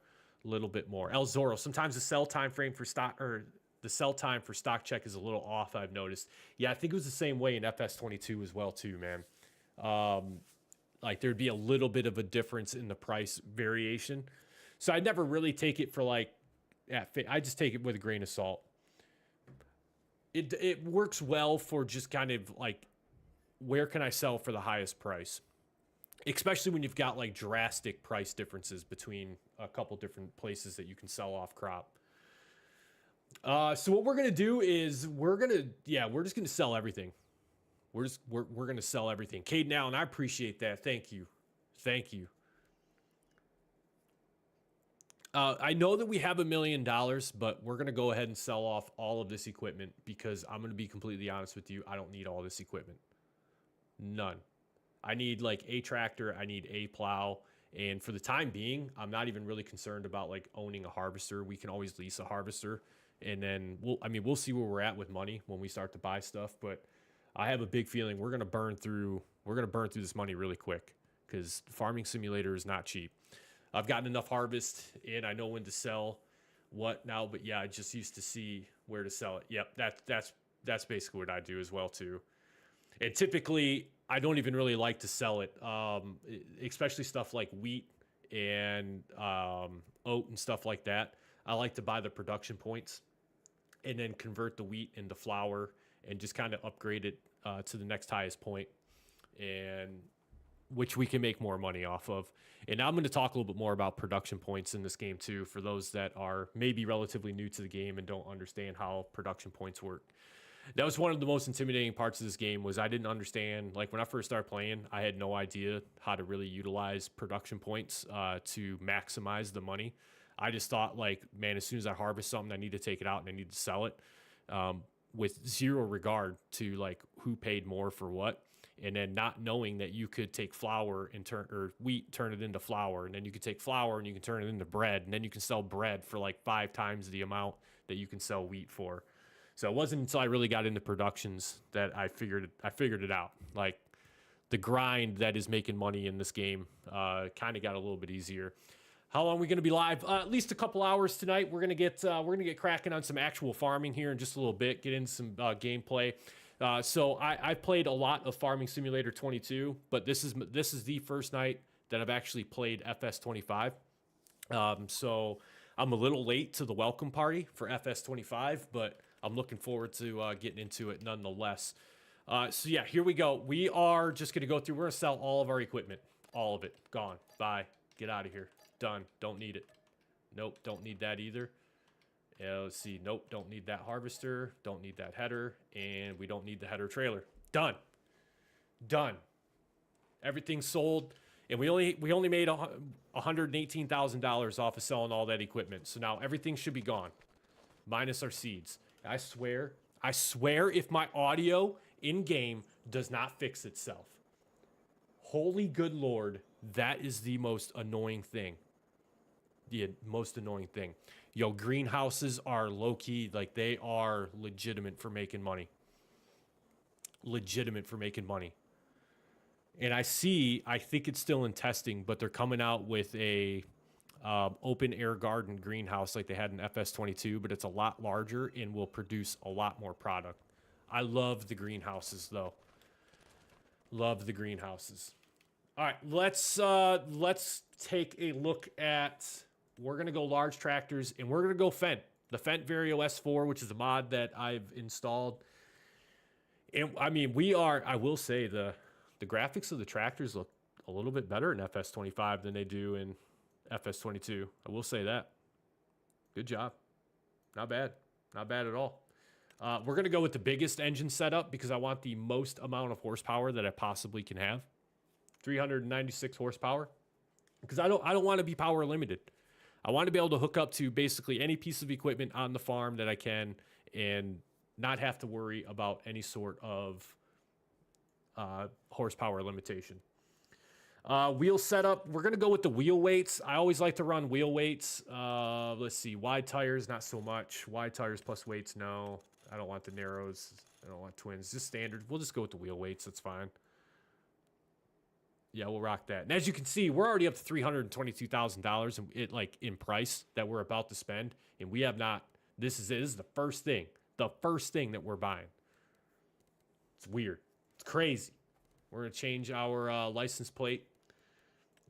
El Zorro. Sometimes the sell time frame for stock or the sell time for stock check is a little off. I've noticed. Yeah, I think it was the same way in FS22 as well too, man. Like there'd be a little bit of a difference in the price variation. So I never really take it for like, I just take it with a grain of salt. It works well for just kind of like, where can I sell for the highest price? Especially when you've got like drastic price differences between a couple different places that you can sell off crop. So what we're gonna do is we're just gonna sell everything. We're gonna sell everything. Caden Allen, I appreciate that. Thank you. I know that we have $1 million, but we're gonna go ahead and sell off all of this equipment because I'm gonna be completely honest with you. I don't need all this equipment. None. I need like a tractor, I need a plow, and for the time being, I'm not even really concerned about like owning a harvester. We can always lease a harvester, and then we'll see where we're at with money when we start to buy stuff, but I have a big feeling we're gonna burn through this money really quick because Farming Simulator is not cheap. I've gotten enough harvest and I know when to sell what now, but yeah, I just used to see where to sell it. Yep, that's basically what I do as well too. And typically, I don't even really like to sell it, especially stuff like wheat and oat and stuff like that. I like to buy the production points and then convert the wheat into flour and just kind of upgrade it to the next highest point, and which we can make more money off of. And now I'm going to talk a little bit more about production points in this game too, for those that are maybe relatively new to the game and don't understand how production points work. That was one of the most intimidating parts of this game. Was I didn't understand, like when I first started playing, I had no idea how to really utilize production points to maximize the money. I just thought like, man, as soon as I harvest something, I need to take it out and I need to sell it, with zero regard to like who paid more for what. And then not knowing that you could take flour and wheat, turn it into flour, and then you could take flour and you can turn it into bread, and then you can sell bread for like 5 times the amount that you can sell wheat for. So it wasn't until I really got into productions that I figured it out. Like the grind that is making money in this game kind of got a little bit easier. How long are we going to be live? At least a couple hours tonight. We're gonna get cracking on some actual farming here in just a little bit. Get in some gameplay. So I've played a lot of Farming Simulator 22, but this is the first night that I've actually played FS25. So I'm a little late to the welcome party for FS25, but I'm looking forward to getting into it nonetheless. So yeah, here we go. We are just gonna go through. We're gonna sell all of our equipment, all of it, gone, bye, get out of here, done. Don't need it. Nope, don't need that either. Let's see. Nope, don't need that harvester. Don't need that header, and we don't need the header trailer. Done. Everything's sold, and we only made $118,000 off of selling all that equipment. So now everything should be gone, minus our seeds. I swear, if my audio in game does not fix itself, holy good Lord, that is the most annoying thing. The most annoying thing. Yo, greenhouses are low-key, like they are legitimate for making money. And I think it's still in testing, but they're coming out with a open air garden greenhouse like they had in FS22, but it's a lot larger and will produce a lot more product. I love the greenhouses though. Love the greenhouses. All right, let's take a look at. We're going to go large tractors, and we're going to go Fendt. The Fendt Vario S4, which is a mod that I've installed. And, I mean, I will say, the graphics of the tractors look a little bit better in FS25 than they do in FS22. I will say that. Good job. Not bad. Not bad at all. We're going to go with the biggest engine setup because I want the most amount of horsepower that I possibly can have. 396 horsepower. Because I don't want to be power limited. I want to be able to hook up to basically any piece of equipment on the farm that I can and not have to worry about any sort of horsepower limitation. Wheel setup, we're going to go with the wheel weights. I always like to run wheel weights. Let's see, wide tires, not so much. Wide tires plus weights, no. I don't want the narrows. I don't want twins. Just standard. We'll just go with the wheel weights. That's fine. Yeah, we'll rock that. And as you can see, we're already up to $322,000 in price that we're about to spend, and we have not. This is it. This is the first thing that we're buying. It's weird. It's crazy. We're gonna change our license plate.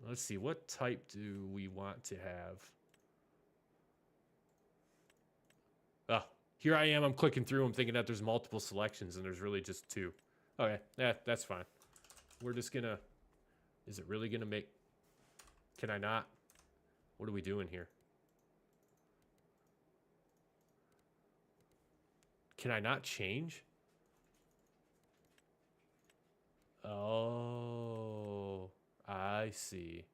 Let's see, what type do we want to have? Oh, here I am. I'm clicking through. I'm thinking that there's multiple selections, and there's really just two. Okay, that's fine. We're just gonna. Is it really gonna make? Can I not? What are we doing here? Can I not change? Oh, I see.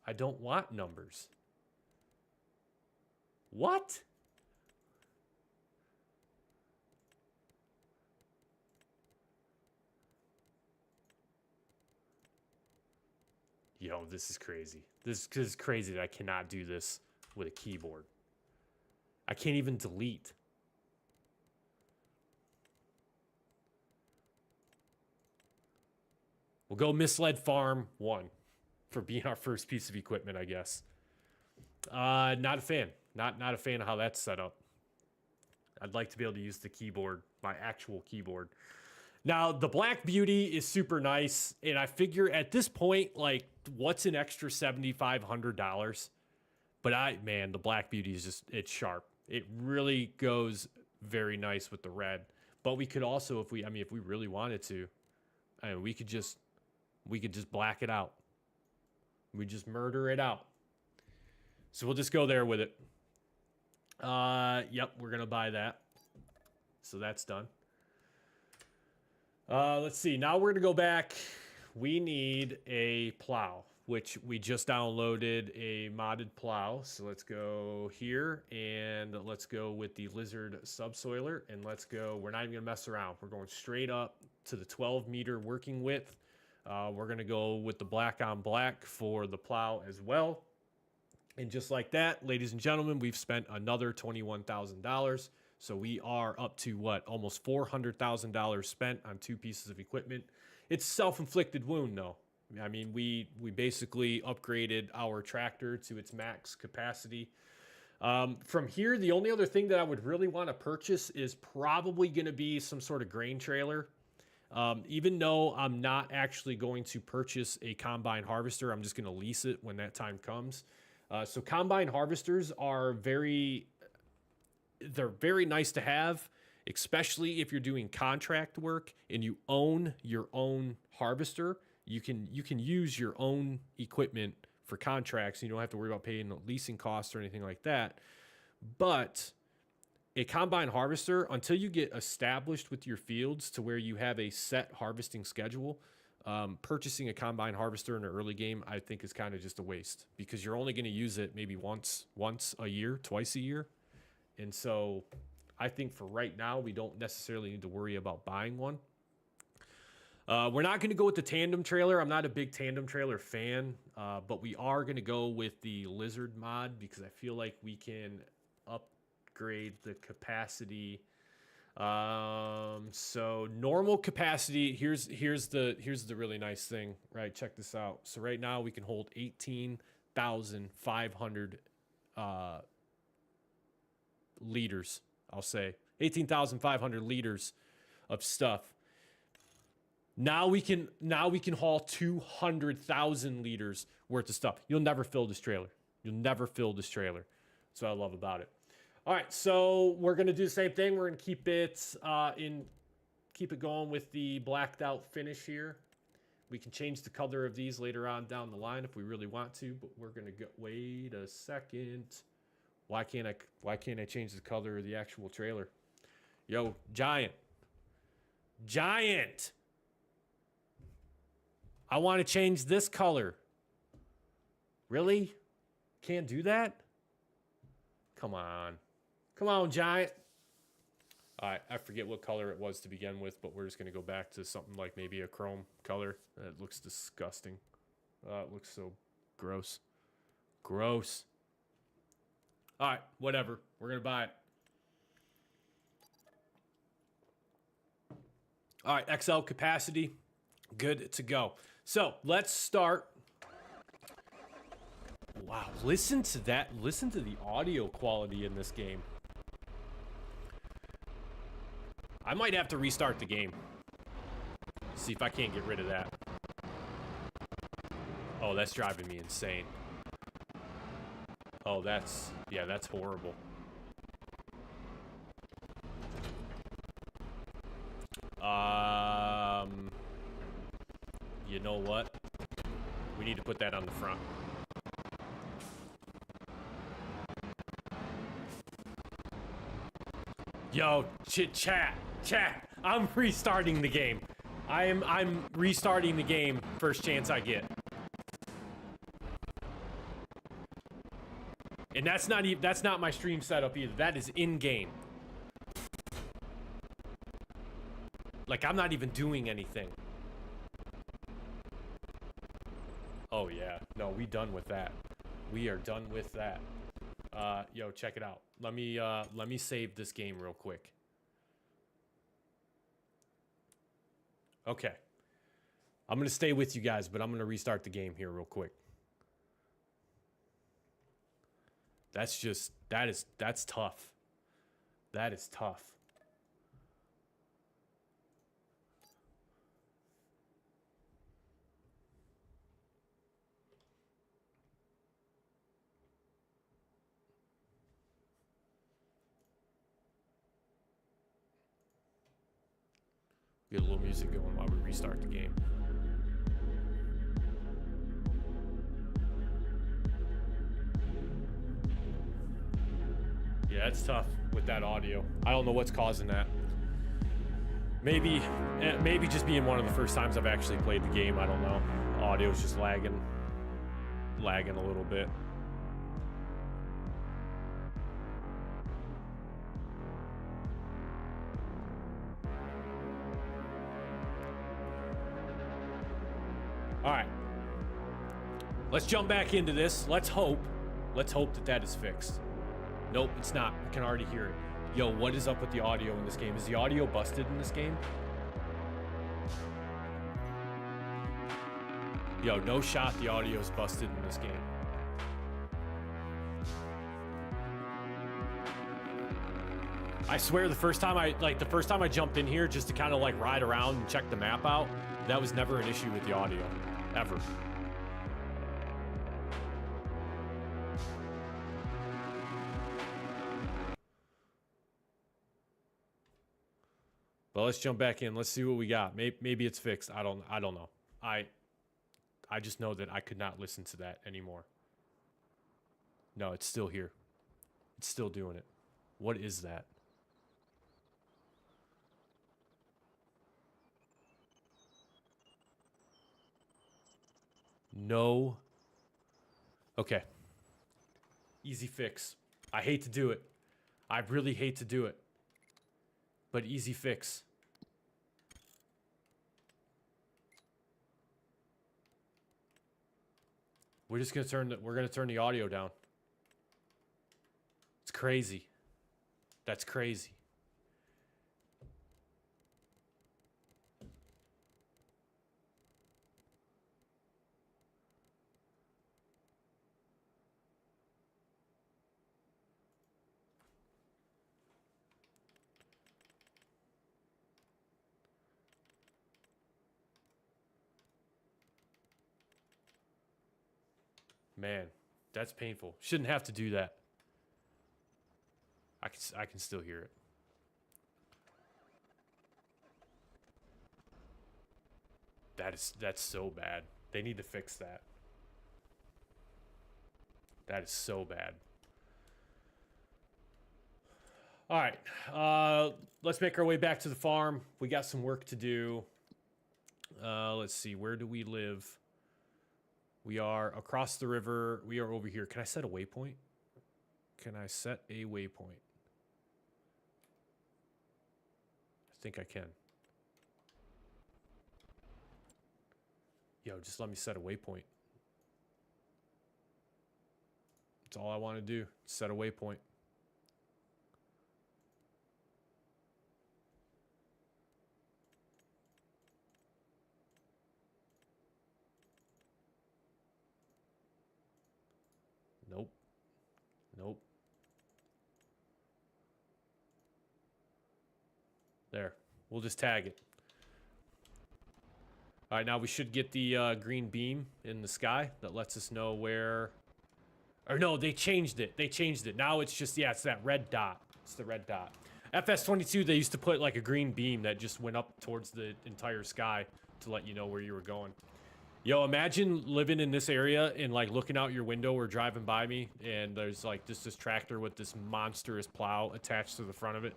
I don't want numbers. What? Yo, this is crazy. This is crazy that I cannot do this with a keyboard. I can't even delete. We'll go Misled Farm 1 for being our first piece of equipment, I guess. Not a fan. Not a fan of how that's set up. I'd like to be able to use the keyboard, my actual keyboard. Now, the Black Beauty is super nice, and I figure at this point, like, what's an extra $7,500? But man, the Black Beauty is just, it's sharp. It really goes very nice with the red. But we could also, if we really wanted to, we could just black it out. We just murder it out. So we'll just go there with it. Yep, we're gonna buy that. So that's done. Let's see. Now we're gonna go back. We need a plow, which we just downloaded a modded plow. So let's go here and let's go with the Lizard subsoiler, and let's go. We're not even gonna mess around. We're going straight up to the 12-meter working width. We're gonna go with the black on black for the plow as well. And just like that, ladies and gentlemen, we've spent another $21,000. So we are up to what? Almost $400,000 spent on two pieces of equipment. It's self-inflicted wound, though. I mean, we basically upgraded our tractor to its max capacity. From here, the only other thing that I would really want to purchase is probably going to be some sort of grain trailer. Even though I'm not actually going to purchase a combine harvester, I'm just going to lease it when that time comes. So combine harvesters are very nice to have, especially if you're doing contract work and you own your own harvester. You can use your own equipment for contracts. You don't have to worry about paying leasing costs or anything like that. But a combine harvester, until you get established with your fields to where you have a set harvesting schedule, purchasing a combine harvester in an early game, I think is kind of just a waste, because you're only going to use it maybe once a year, twice a year. And so I think for right now, we don't necessarily need to worry about buying one. We're not going to go with the tandem trailer. I'm not a big tandem trailer fan, but we are going to go with the Lizard mod because I feel like we can upgrade the capacity. So normal capacity, here's the really nice thing, right? Check this out. So right now we can hold 18,500 liters, I'll say 18,500 liters of stuff. Now we can haul 200,000 liters worth of stuff. You'll never fill this trailer. That's what I love about it. All right, so we're gonna do the same thing. We're gonna keep it going with the blacked out finish here. We can change the color of these later on down the line if we really want to, but we're gonna go. Wait a second. Why can't I change the color of the actual trailer? Yo, Giant. I want to change this color. Really? Can't do that? Come on, Giant. All right, I forget what color it was to begin with, but we're just going to go back to something like maybe a chrome color. That looks disgusting. It looks so gross. All right, whatever. We're going to buy it. All right, XL capacity. Good to go. So let's start. Wow, listen to that. Listen to the audio quality in this game. I might have to restart the game. See if I can't get rid of that. Oh, that's driving me insane. Oh, that's horrible. You know what? We need to put that on the front. Yo, chat. I'm restarting the game. I'm restarting the game first chance I get. And that's not my stream setup either. That is in game. Like, I'm not even doing anything. Oh yeah. No, we done with that. We are done with that. Yo, check it out. Let me save this game real quick. Okay. I'm gonna stay with you guys, but I'm gonna restart the game here real quick. That's tough. That is tough. Get a little music going while we restart the game. Yeah, it's tough with that audio. I don't know what's causing that. Maybe just being one of the first times I've actually played the game. I don't know. Audio's just lagging a little bit. All right. Let's jump back into this. Let's hope that is fixed. Nope, it's not. We can already hear it. Yo, what is up with the audio in this game? Is the audio busted in this game? Yo, no shot the audio is busted in this game. I swear the first time I jumped in here just to kind of like ride around and check the map out, that was never an issue with the audio. Ever. Well, let's jump back in. Let's see what we got. Maybe it's fixed. I don't know. I just know that I could not listen to that anymore. No, it's still here. It's still doing it. What is that? No. Okay. Easy fix. I hate to do it. I really hate to do it. But easy fix. We're gonna turn the audio down. It's crazy. That's crazy. Man, that's painful. Shouldn't have to do that. I can still hear it. That's so bad. They need to fix that. That is so bad. All right, let's make our way back to the farm. We got some work to do. Let's see, where do we live? We are across the river. We are over here. Can I set a waypoint? Can I set a waypoint? I think I can. Yo, just let me set a waypoint. That's all I want to do. Set a waypoint. Nope. There. We'll just tag it. All right, now we should get the green beam in the sky that lets us know where... Or no, they changed it. They changed it. Now it's just, yeah, it's that red dot. It's the red dot. FS22, they used to put like a green beam that just went up towards the entire sky to let you know where you were going. Yo, imagine living in this area and like looking out your window or driving by me and there's like just this tractor with this monstrous plow attached to the front of it.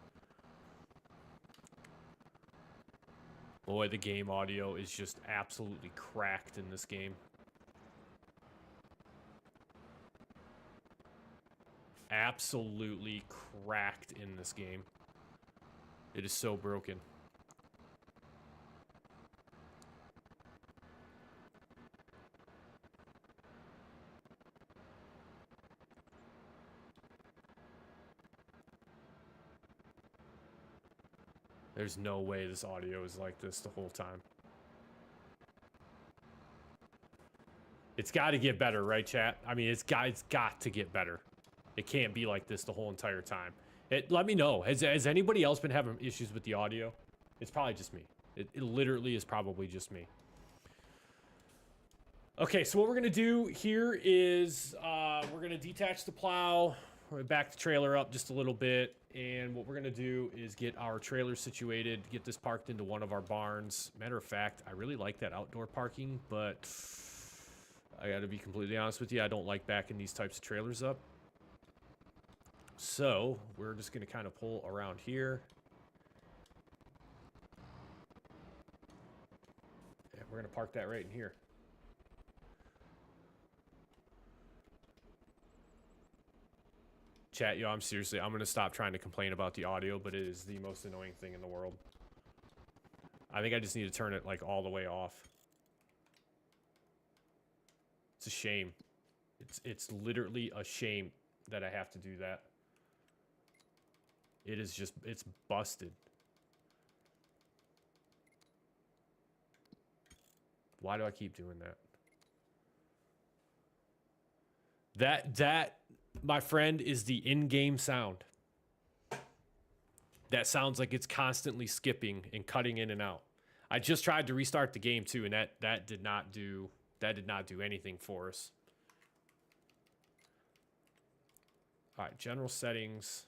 Boy, the game audio is just absolutely cracked in this game. Absolutely cracked in this game. It is so broken. There's no way this audio is like this the whole time. It's got to get better, right, chat? I mean, it's got to get better. It can't be like this the whole entire time. Let me know. Has anybody else been having issues with the audio? It's probably just me. It literally is probably just me. Okay, so what we're going to do here is we're going to detach the plow. We're going to back the trailer up just a little bit. And what we're going to do is get our trailer situated, get this parked into one of our barns. Matter of fact, I really like that outdoor parking, but I got to be completely honest with you. I don't like backing these types of trailers up. So we're just going to kind of pull around here. And we're going to park that right in here. Chat, yo, I'm going to stop trying to complain about the audio, but it is the most annoying thing in the world. I think I just need to turn it like all the way off. It's a shame. It's literally a shame that I have to do that. It is just, it's busted. Why do I keep doing that? That, my friend, is the in-game sound. That sounds like it's constantly skipping and cutting in and out. I just tried to restart the game too, and that did not do anything for us. All right, general settings.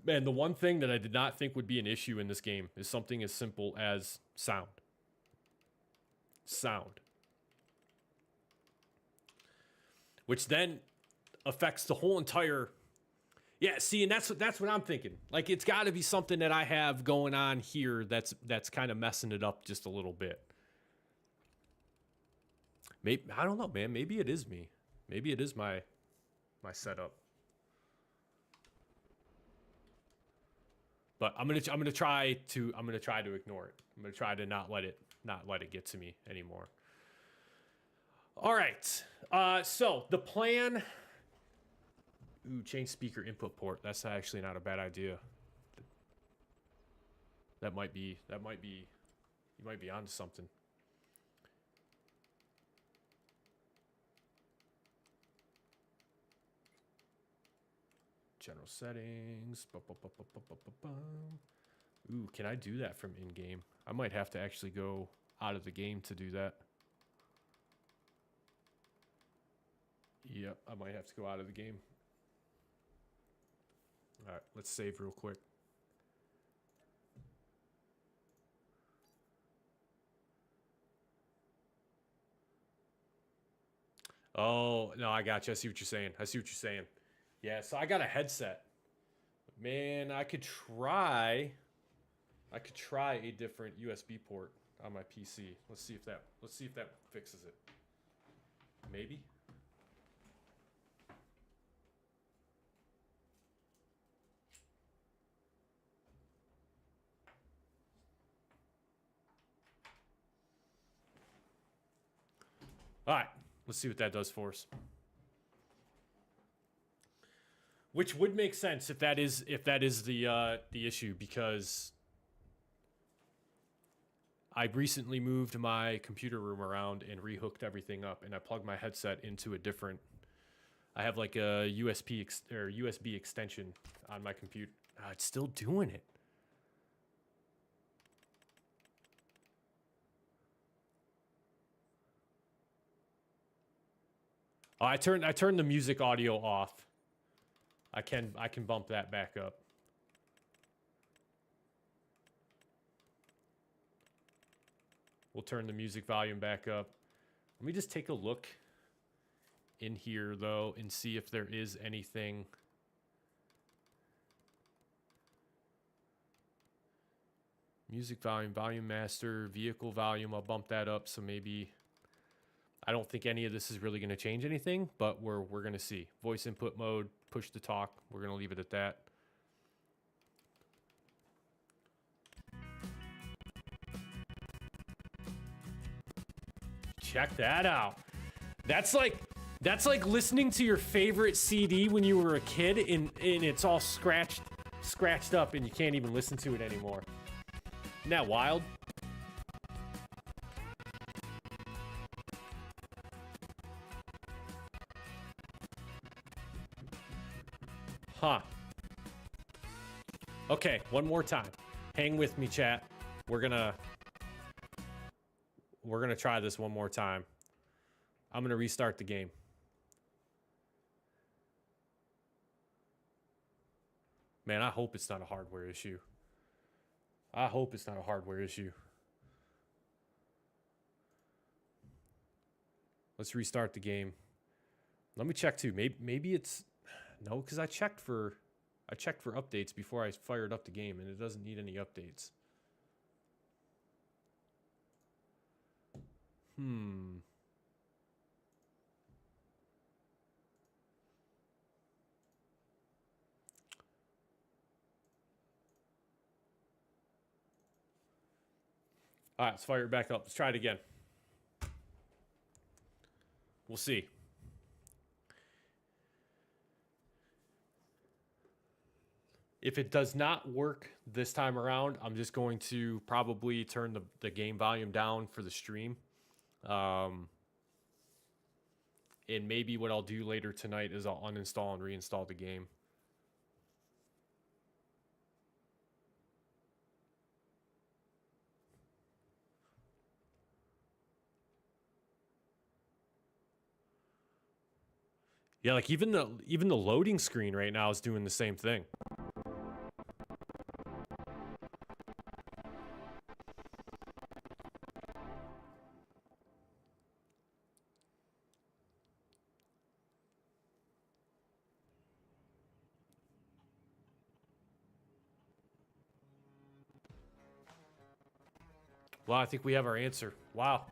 Man, the one thing that I did not think would be an issue in this game is something as simple as sound. Sound. Which then affects the whole entire... Yeah, see, and that's what I'm thinking. Like, it's got to be something that I have going on here that's kind of messing it up just a little bit. Maybe, I don't know, man. Maybe it is me. Maybe it is my setup. But I'm gonna try to ignore it. I'm gonna try to not let it get to me anymore. All right. So the plan. Ooh, change speaker input port. That's actually not a bad idea. That might be. You might be onto something. General settings. Ooh, can I do that from in-game? I might have to actually go out of the game to do that. Yep, I might have to go out of the game. All right, let's save real quick. Oh, no, I got you. I see what you're saying. Yeah, so I got a headset. Man, I could try a different USB port on my PC. Let's see if that fixes it. Maybe. All right, let's see what that does for us. Which would make sense if that is the issue, because I recently moved my computer room around and rehooked everything up, and I plugged my headset into a different I have like a USB extension on my computer. It's still doing it. Oh, I turned the music audio off. I can bump that back up. We'll turn the music volume back up. Let me just take a look in here though and see if there is anything. Music volume, volume master, vehicle volume. I'll bump that up so maybe. I don't think any of this is really going to change anything, but we're going to see. Voice input mode, push to talk. We're going to leave it at that. Check that out. That's like listening to your favorite CD when you were a kid and it's all scratched up and you can't even listen to it anymore. Isn't that wild? Huh. Okay, one more time. Hang with me, chat. We're gonna try this one more time. I'm gonna restart the game. Man, I hope it's not a hardware issue. I hope it's not a hardware issue. Let's restart the game. Let me check too. Maybe it's no, because I checked for updates before I fired up the game, and it doesn't need any updates. All right, let's fire it back up. Let's try it again. We'll see. If it does not work this time around, I'm just going to probably turn the game volume down for the stream. And maybe what I'll do later tonight is I'll uninstall and reinstall the game. Yeah, like even the loading screen right now is doing the same thing. Well, I think we have our answer. Wow.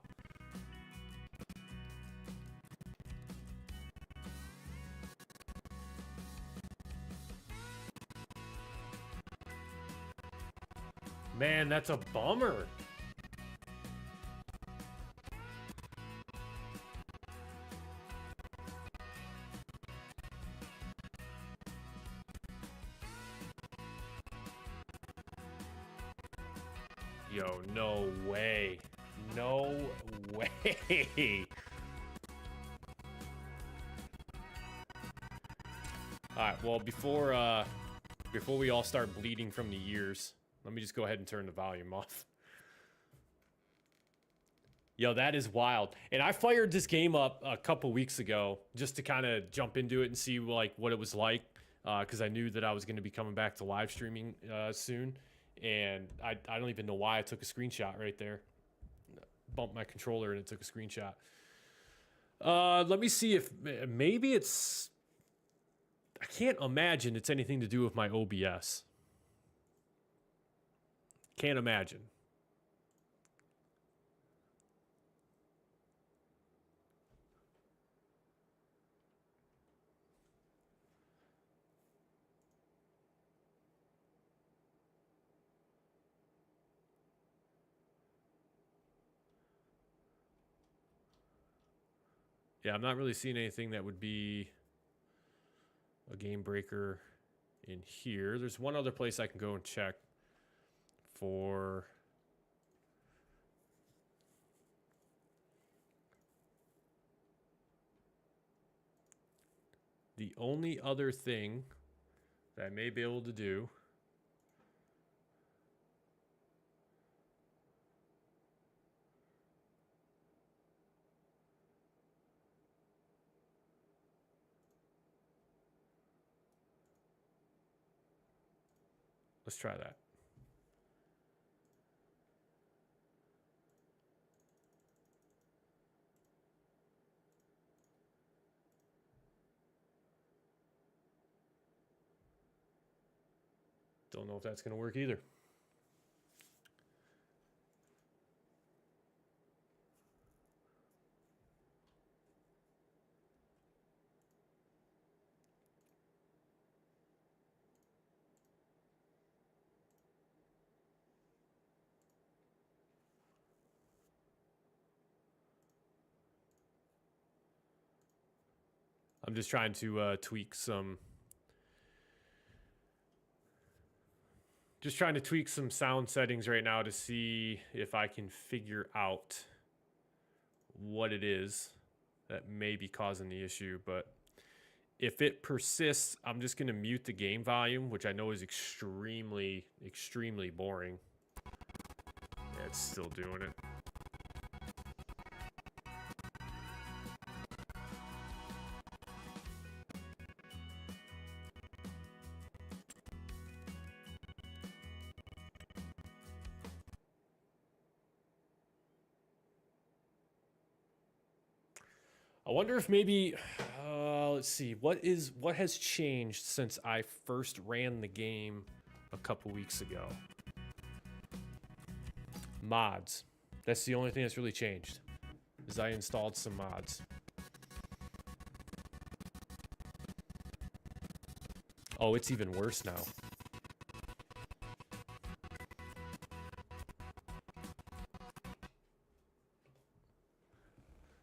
Man, that's a bummer. Yo, no way. No way. Alright, well, before we all start bleeding from the ears, let me just go ahead and turn the volume off. Yo, that is wild. And I fired this game up a couple weeks ago just to kind of jump into it and see like what it was like, because I knew that I was going to be coming back to live streaming soon. And I don't even know why I took a screenshot right there. Bumped my controller and it took a screenshot. Let me see if maybe it's... I can't imagine it's anything to do with my OBS. Can't imagine. Yeah, I'm not really seeing anything that would be a game breaker in here. There's one other place I can go and check for... The only other thing that I may be able to do let's try that. Don't know if that's going to work either. I'm just trying to tweak some sound settings right now to see if I can figure out what it is that may be causing the issue. But if it persists, I'm just going to mute the game volume, which I know is extremely, extremely boring. Yeah, it's still doing it. I wonder if maybe, let's see, what has changed since I first ran the game a couple weeks ago? Mods. That's the only thing that's really changed, is I installed some mods. Oh, it's even worse now.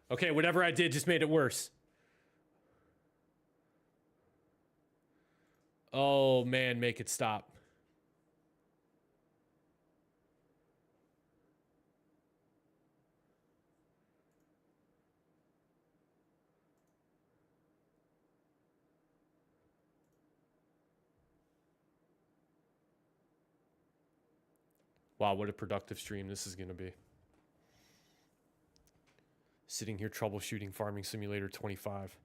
Okay, whatever I did just made it worse. Oh man, make it stop. Wow, what a productive stream this is going to be. Sitting here troubleshooting Farming Simulator 25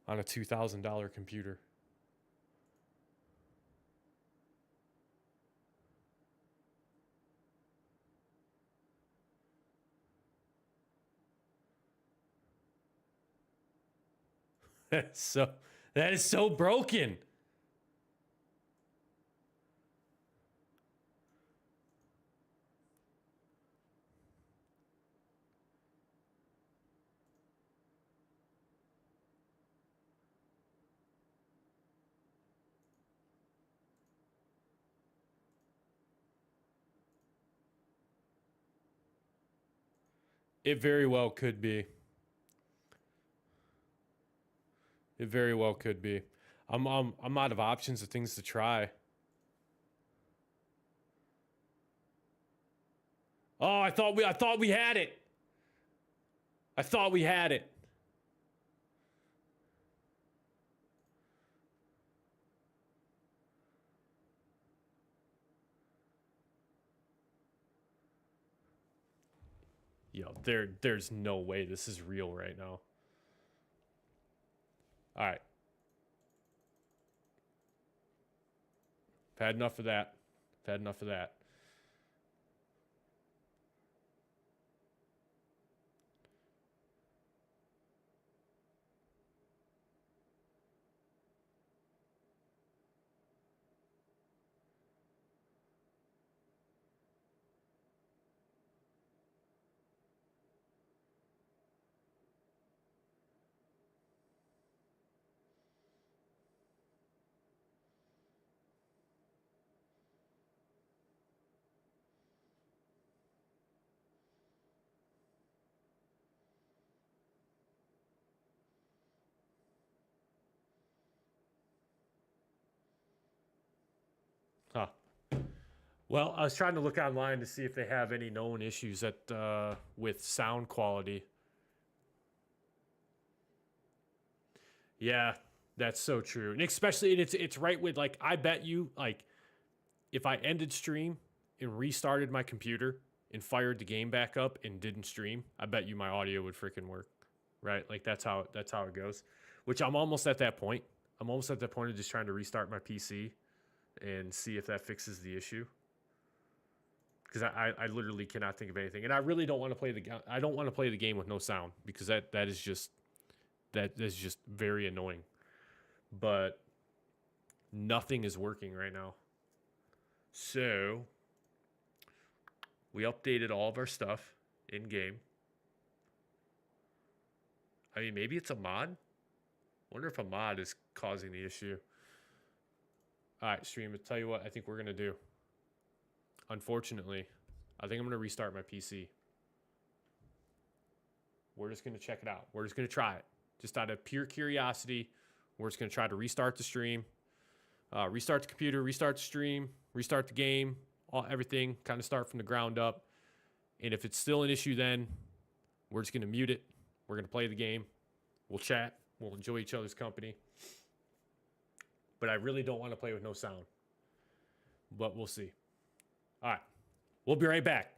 on a $2,000 computer. That is so broken. It very well could be. It very well could be. I'm out of options of things to try. Oh, I thought we had it. I thought we had it. Yo, there's no way this is real right now. All right. I've had enough of that. I've had enough of that. Huh. Well, I was trying to look online to see if they have any known issues with sound quality. Yeah, that's so true. And especially it's right with like I bet you like if I ended stream and restarted my computer and fired the game back up and didn't stream, I bet you my audio would freaking work. Right? Like that's how it goes. Which I'm almost at that point. I'm almost at that point of just trying to restart my PC and see if that fixes the issue. Because I literally cannot think of anything, and I really don't want to play I don't want to play the game with no sound because that is just very annoying. But nothing is working right now. So we updated all of our stuff in game. I mean, maybe it's a mod. Wonder if a mod is causing the issue. All right, stream. I'll tell you what I think we're gonna do. Unfortunately, I think I'm gonna restart my PC. We're just gonna check it out. We're just gonna try it, just out of pure curiosity. We're just gonna try to restart the stream, restart the computer, restart the stream, restart the game, everything. Kind of start from the ground up. And if it's still an issue, then we're just gonna mute it. We're gonna play the game. We'll chat. We'll enjoy each other's company. But I really don't want to play with no sound. But we'll see. All right. We'll be right back.